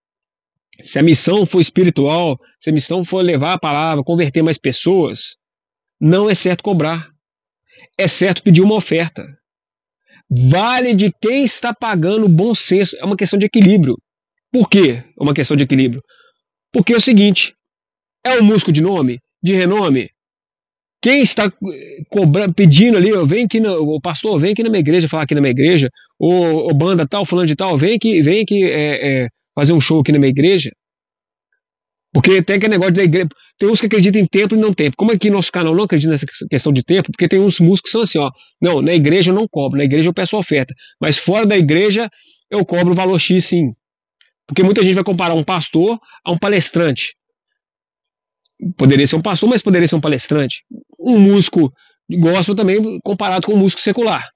Se a missão for espiritual, se a missão for levar a palavra, converter mais pessoas, não é certo cobrar. É certo pedir uma oferta. Vale de quem está pagando bom senso. É uma questão de equilíbrio. Por quê? É uma questão de equilíbrio. Porque é o seguinte, é um músico de nome, de renome. Quem está cobrando, pedindo ali, vem aqui o pastor, vem aqui na minha igreja, falar aqui na minha igreja, ou banda tal, fulano de tal, vem aqui fazer um show aqui na minha igreja. Porque tem aquele negócio da igreja, tem uns que acreditam em tempo e não tempo. Como aqui nosso canal não acredita nessa questão de tempo, porque tem uns músicos que são assim, ó, não, na igreja eu não cobro, na igreja eu peço oferta, mas fora da igreja eu cobro o valor X sim. Porque muita gente vai comparar um pastor a um palestrante. Poderia ser um pastor, mas poderia ser um palestrante. Um músico gospel também comparado com um músico secular.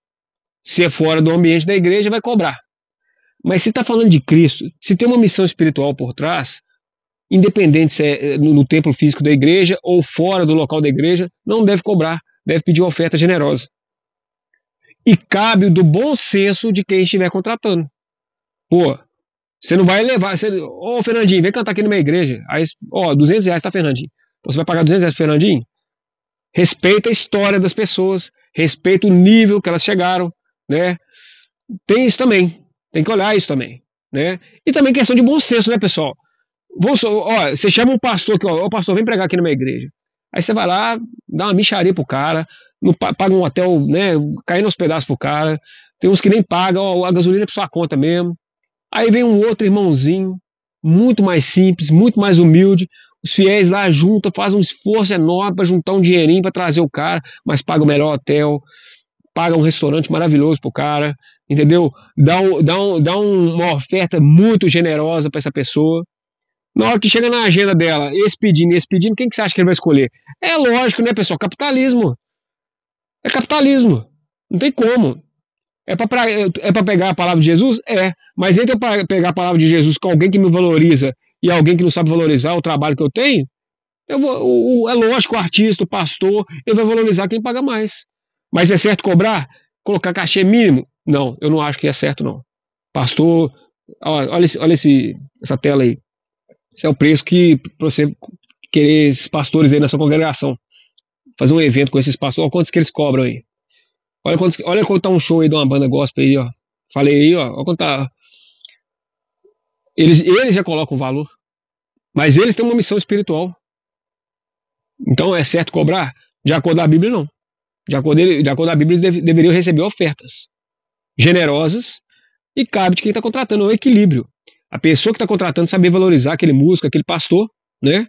Se é fora do ambiente da igreja, vai cobrar. Mas se está falando de Cristo, se tem uma missão espiritual por trás, independente se é no templo físico da igreja ou fora do local da igreja, não deve cobrar, deve pedir uma oferta generosa. E cabe do bom senso de quem estiver contratando. Pô, você não vai levar... Ô, Fernandinho, vem cantar aqui na minha igreja. Aí, ó, R$200, tá, Fernandinho? Você vai pagar R$200 pro Fernandinho? Respeita a história das pessoas, respeita o nível que elas chegaram, né? Tem isso também, tem que olhar isso também, né? E também questão de bom senso, né, pessoal? Ó, você chama um pastor aqui, ó, pastor, vem pregar aqui na minha igreja. Aí você vai lá, dá uma micharia pro cara, não paga um hotel, né, caindo aos pedaços pro cara. Tem uns que nem pagam, ó, a gasolina é por sua conta mesmo. Aí vem um outro irmãozinho, muito mais simples, muito mais humilde. Os fiéis lá juntam, fazem um esforço enorme para juntar um dinheirinho para trazer o cara, mas paga o melhor hotel, paga um restaurante maravilhoso pro cara, entendeu? Dá uma oferta muito generosa para essa pessoa. Na hora que chega na agenda dela, esse pedindo, quem que você acha que ele vai escolher? É lógico, né, pessoal? Capitalismo. É capitalismo. Não tem como. É para pegar a palavra de Jesus? É. Mas entre eu pegar a palavra de Jesus com alguém que me valoriza e alguém que não sabe valorizar o trabalho que eu tenho, é lógico, o artista, o pastor, ele vai valorizar quem paga mais. Mas é certo cobrar? Colocar cachê mínimo? Não, eu não acho que é certo, não. Pastor, olha essa tela aí. Esse é o preço que você querer esses pastores aí na sua congregação. Fazer um evento com esses pastores. Olha quantos que eles cobram aí. Olha quanto tá um show aí de uma banda gospel aí, ó. Falei aí, ó. Olha quanto tá. Eles já colocam valor. Mas eles têm uma missão espiritual. Então é certo cobrar? De acordo com a Bíblia, não. De acordo com a Bíblia, eles deveriam receber ofertas generosas e cabe de quem está contratando. É um equilíbrio. A pessoa que está contratando saber valorizar aquele músico, aquele pastor, né?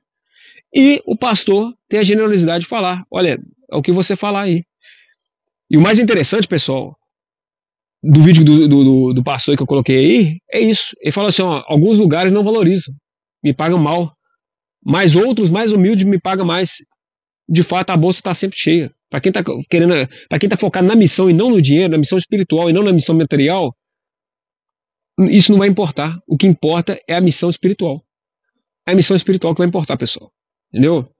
E o pastor tem a generosidade de falar: olha, é o que você falar aí. E o mais interessante, pessoal, do vídeo do pastor que eu coloquei aí, é isso. Ele fala assim: ó, alguns lugares não valorizam, me pagam mal, mas outros mais humildes me pagam mais. De fato, a bolsa está sempre cheia. Para quem está querendo, para quem está focado na missão e não no dinheiro, na missão espiritual e não na missão material, isso não vai importar. O que importa é a missão espiritual. É a missão espiritual que vai importar, pessoal. Entendeu?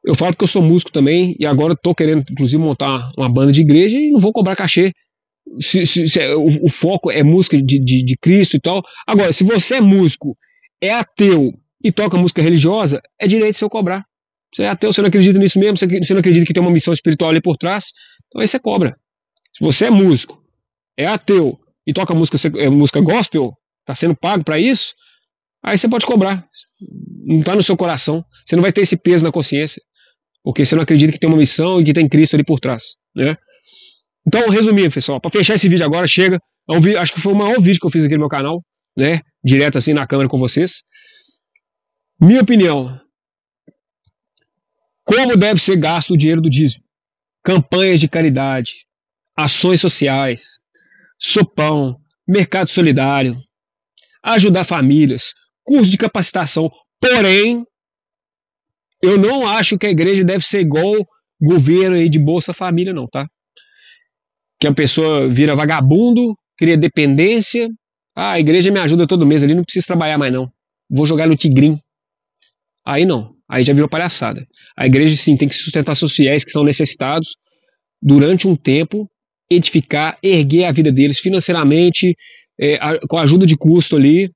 Eu falo porque eu sou músico também e agora estou querendo, inclusive, montar uma banda de igreja e não vou cobrar cachê. O foco é música de Cristo e tal. Agora, se você é músico, é ateu e toca música religiosa, é direito seu cobrar. Você é ateu, você não acredita nisso mesmo, você não acredita que tem uma missão espiritual ali por trás, então aí você cobra. Se você é músico, é ateu e toca música gospel, está sendo pago para isso, aí você pode cobrar. Não está no seu coração, você não vai ter esse peso na consciência, porque você não acredita que tem uma missão e que tem Cristo ali por trás, né? Então, resumindo, pessoal, para fechar esse vídeo agora, chega. Acho que foi o maior vídeo que eu fiz aqui no meu canal, né? Direto assim na câmera com vocês. Minha opinião: como deve ser gasto o dinheiro do dízimo? Campanhas de caridade, ações sociais, sopão, mercado solidário, ajudar famílias, curso de capacitação. Porém, eu não acho que a igreja deve ser igual governo aí de Bolsa Família, não, tá? Que a pessoa vira vagabundo, cria dependência. Ah, a igreja me ajuda todo mês ali, não preciso trabalhar mais não. Vou jogar no Tigrinho. Aí não, aí já virou palhaçada. A igreja sim tem que sustentar seus fiéis que são necessitados durante um tempo, edificar, erguer a vida deles financeiramente, com a ajuda de custo ali,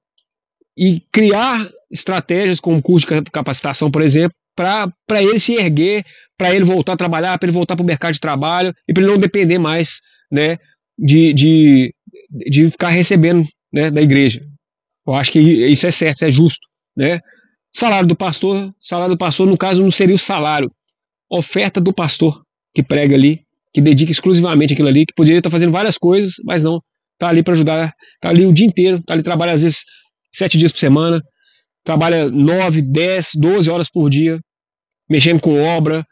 e criar estratégias como curso de capacitação, por exemplo, para ele se erguer, para ele voltar a trabalhar, para ele voltar para o mercado de trabalho e para ele não depender mais, né, de ficar recebendo, né, da igreja. Eu acho que isso é certo, isso é justo, né? Salário do pastor, no caso, não seria o salário. Oferta do pastor que prega ali, que dedica exclusivamente aquilo ali, que poderia estar fazendo várias coisas, mas não. Está ali para ajudar, está ali o dia inteiro, está ali, trabalha às vezes 7 dias por semana, trabalha 9, 10, 12 horas por dia, mexendo com obra,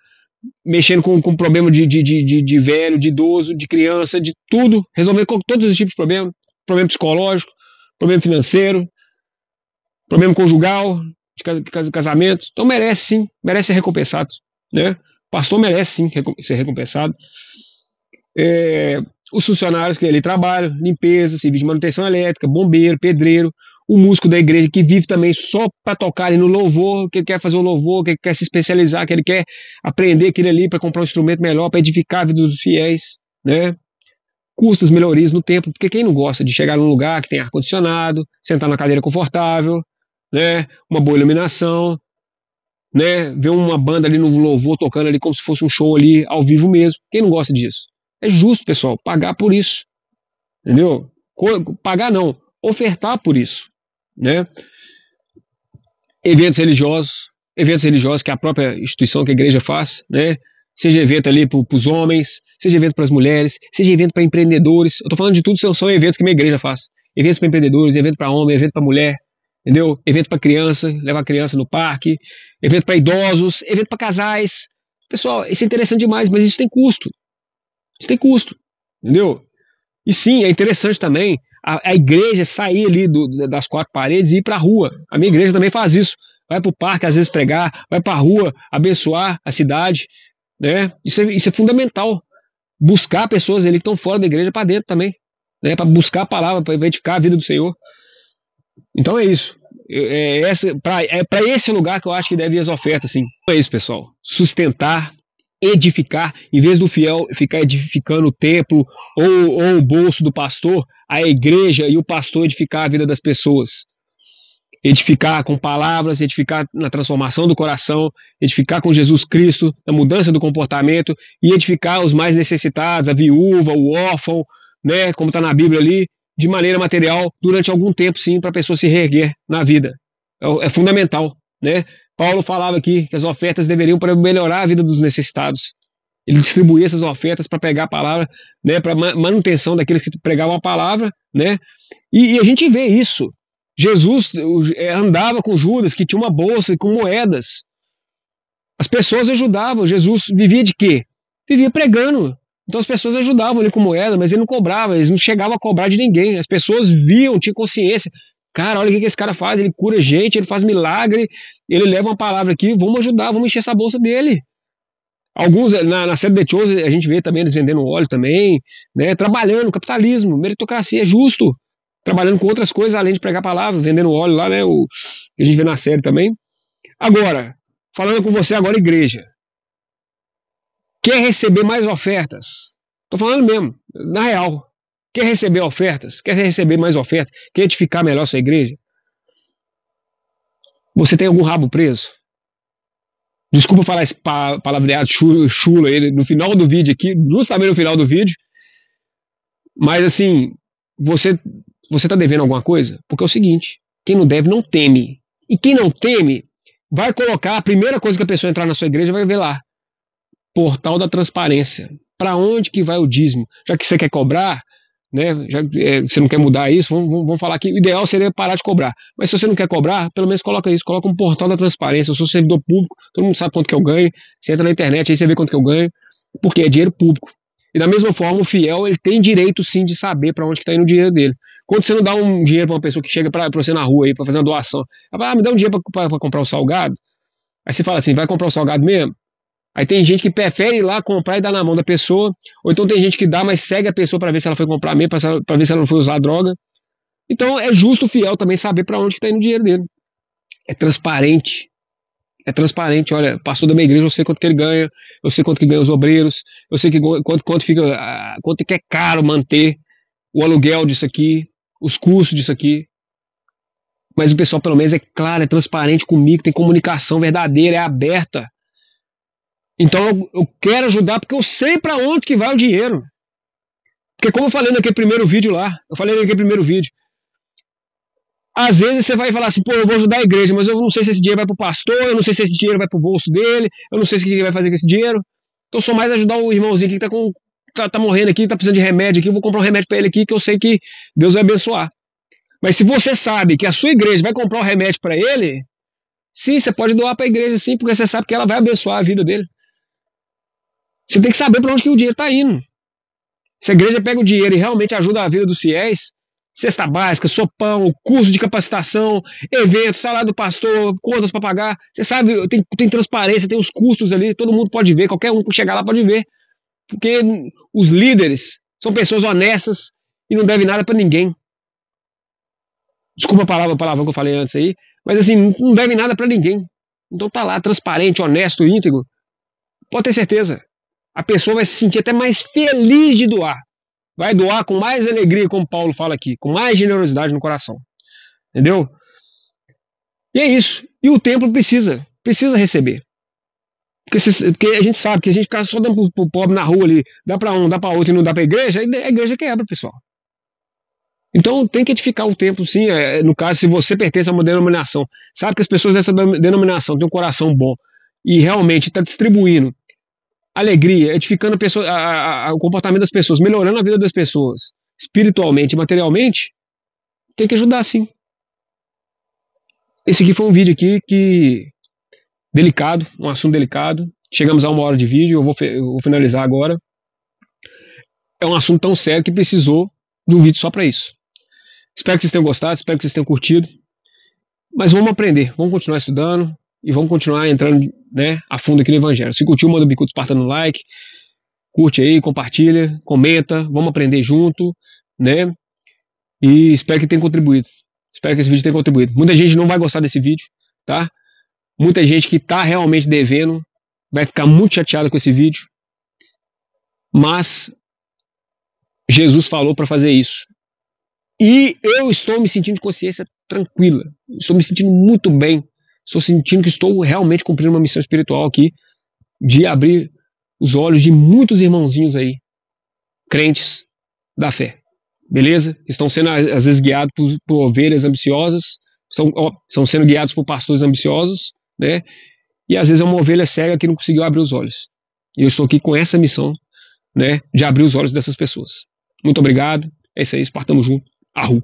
mexendo com problema de velho, de idoso, de criança, de tudo, resolvendo todos os tipos de problemas, problema psicológico, problema financeiro, problema conjugal, de casamento. Então merece sim, merece ser recompensado, né? Pastor merece sim ser recompensado. os funcionários que ali trabalham, limpeza, serviço de manutenção elétrica, bombeiro, pedreiro, o músico da igreja que vive também só para tocar ali no louvor, que ele quer fazer o louvor, que ele quer se especializar, que ele quer aprender aquilo ali para comprar um instrumento melhor, para edificar a vida dos fiéis, né? Custos, melhorias no templo, porque quem não gosta de chegar num lugar que tem ar-condicionado, sentar na cadeira confortável, né? Uma boa iluminação, né? Ver uma banda ali no louvor tocando ali como se fosse um show ali ao vivo mesmo. Quem não gosta disso? É justo, pessoal, pagar por isso, entendeu? Pagar não, ofertar por isso, né? Eventos religiosos que a própria instituição, que a igreja faz, né? Seja evento ali para os homens, seja evento para as mulheres, seja evento para empreendedores. Eu estou falando de tudo, são eventos que minha igreja faz. Eventos para empreendedores, evento para homem, evento para mulher, entendeu? Evento para criança, levar a criança no parque, evento para idosos, evento para casais. Pessoal, isso é interessante demais, mas isso tem custo. Isso tem custo, entendeu? E sim, é interessante também a igreja sair ali das quatro paredes e ir para a rua. A minha igreja também faz isso. Vai para o parque, às vezes pregar, vai para a rua, abençoar a cidade, né? Isso é fundamental. Buscar pessoas ali que estão fora da igreja para dentro também, né? Para buscar a palavra, para edificar a vida do Senhor. Então é isso. É para esse lugar que eu acho que deve ir as ofertas, sim. É isso, pessoal. Sustentar, edificar, em vez do fiel ficar edificando o templo ou o bolso do pastor, a igreja e o pastor edificar a vida das pessoas. Edificar com palavras, edificar na transformação do coração, edificar com Jesus Cristo, na mudança do comportamento, e edificar os mais necessitados, a viúva, o órfão, né, como está na Bíblia ali, de maneira material, durante algum tempo, sim, para a pessoa se reerguer na vida. É fundamental, né? Paulo falava aqui que as ofertas deveriam para melhorar a vida dos necessitados. Ele distribuía essas ofertas para pegar a palavra, né, para manutenção daqueles que pregavam a palavra, né? E a gente vê isso. Jesus andava com Judas, que tinha uma bolsa com moedas. As pessoas ajudavam. Jesus vivia de quê? Vivia pregando. Então as pessoas ajudavam ele com moeda, mas ele não cobrava, eles não chegavam a cobrar de ninguém. As pessoas viam, tinham consciência. Cara, olha o que esse cara faz, ele cura gente, ele faz milagre, ele leva uma palavra aqui, vamos ajudar, vamos encher essa bolsa dele. Alguns, na série The Chosen, a gente vê também eles vendendo óleo também, né, trabalhando, capitalismo, meritocracia, é justo. Trabalhando com outras coisas, além de pregar a palavra, vendendo óleo lá, né, o que a gente vê na série também. Agora, falando com você agora, igreja. Quer receber mais ofertas? Tô falando mesmo, na real. Quer receber ofertas? Quer receber mais ofertas? Quer edificar melhor a sua igreja? Você tem algum rabo preso? Desculpa falar esse palavreado chulo aí no final do vídeo aqui, justamente no final do vídeo. Mas assim, você tá devendo alguma coisa? Porque é o seguinte, quem não deve não teme. E quem não teme vai colocar, a primeira coisa que a pessoa entrar na sua igreja vai ver lá. Portal da transparência. Para onde que vai o dízimo? Já que você quer cobrar, né? Já você não quer mudar isso, vamos falar que o ideal seria parar de cobrar. Mas se você não quer cobrar, pelo menos coloca isso, coloca um portal da transparência. Eu sou servidor público, todo mundo sabe quanto que eu ganho. Você entra na internet aí você vê quanto que eu ganho, porque é dinheiro público. E da mesma forma, o fiel ele tem direito sim de saber para onde que está indo o dinheiro dele. Quando você não dá um dinheiro para uma pessoa que chega para você na rua aí para fazer uma doação, ela fala, me dá um dinheiro para comprar o salgado. Aí você fala assim, vai comprar o salgado mesmo? Aí tem gente que prefere ir lá comprar e dar na mão da pessoa, ou então tem gente que dá, mas segue a pessoa para ver se ela foi comprar mesmo, para ver se ela não foi usar droga. Então é justo o fiel também saber para onde está indo o dinheiro dele. É transparente. É transparente, olha, pastor da minha igreja, eu sei quanto que ele ganha, eu sei quanto que ganha os obreiros, eu sei que quanto que é caro manter o aluguel disso aqui, os custos disso aqui. Mas o pessoal pelo menos é claro, é transparente comigo, tem comunicação verdadeira, é aberta. Então eu quero ajudar porque eu sei para onde que vai o dinheiro. Porque como eu falei naquele primeiro vídeo lá, às vezes você vai falar assim, pô, eu vou ajudar a igreja, mas eu não sei se esse dinheiro vai pro pastor, eu não sei se esse dinheiro vai pro bolso dele, eu não sei se o que ele vai fazer com esse dinheiro. Então sou mais ajudar o irmãozinho que tá morrendo aqui, tá precisando de remédio aqui, eu vou comprar um remédio para ele aqui que eu sei que Deus vai abençoar. Mas se você sabe que a sua igreja vai comprar um remédio para ele, sim, você pode doar para a igreja sim, porque você sabe que ela vai abençoar a vida dele. Você tem que saber para onde que o dinheiro está indo. Se a igreja pega o dinheiro e realmente ajuda a vida dos fiéis, cesta básica, sopão, curso de capacitação, eventos, salário do pastor, contas para pagar, você sabe, tem transparência, tem os custos ali, todo mundo pode ver, qualquer um que chegar lá pode ver. Porque os líderes São pessoas honestas e não devem nada para ninguém. Desculpa a palavra que eu falei antes aí, mas assim, não devem nada para ninguém. Então tá lá, transparente, honesto, íntegro. Pode ter certeza. A pessoa vai se sentir até mais feliz de doar. Vai doar com mais alegria, como Paulo fala aqui, com mais generosidade no coração. Entendeu? E é isso. E o templo precisa receber. Porque a gente sabe que a gente ficar só dando pro pobre na rua ali, dá para um, dá para outro e não dá para a igreja quebra, pessoal. Então tem que edificar o templo, sim. No caso, se você pertence a uma denominação, sabe que as pessoas dessa denominação têm um coração bom e realmente está distribuindo alegria, edificando o comportamento das pessoas, melhorando a vida das pessoas, espiritualmente e materialmente, tem que ajudar, sim. Esse aqui foi um vídeo aqui delicado, um assunto delicado. Chegamos a 1 hora de vídeo, eu vou finalizar agora. É um assunto tão sério que precisou de um vídeo só para isso. Espero que vocês tenham gostado, espero que vocês tenham curtido. Mas vamos aprender, vamos continuar estudando e vamos continuar entrando, né, a fundo aqui no Evangelho. Se curtiu, manda o bicudo Esparta no like, curte aí, compartilha, comenta, vamos aprender junto, né? E espero que tenha contribuído. Espero que esse vídeo tenha contribuído. Muita gente não vai gostar desse vídeo, tá? Muita gente que está realmente devendo vai ficar muito chateada com esse vídeo. Mas Jesus falou para fazer isso. E eu estou me sentindo de consciência tranquila. Estou me sentindo muito bem. Estou sentindo que estou realmente cumprindo uma missão espiritual aqui de abrir os olhos de muitos irmãozinhos aí, crentes da fé. Beleza? Estão sendo às vezes guiados por ovelhas ambiciosas, estão sendo guiados por pastores ambiciosos, né? E às vezes é uma ovelha cega que não conseguiu abrir os olhos. E eu estou aqui com essa missão, né, de abrir os olhos dessas pessoas. Muito obrigado. É isso aí, Espartamos junto. Arru.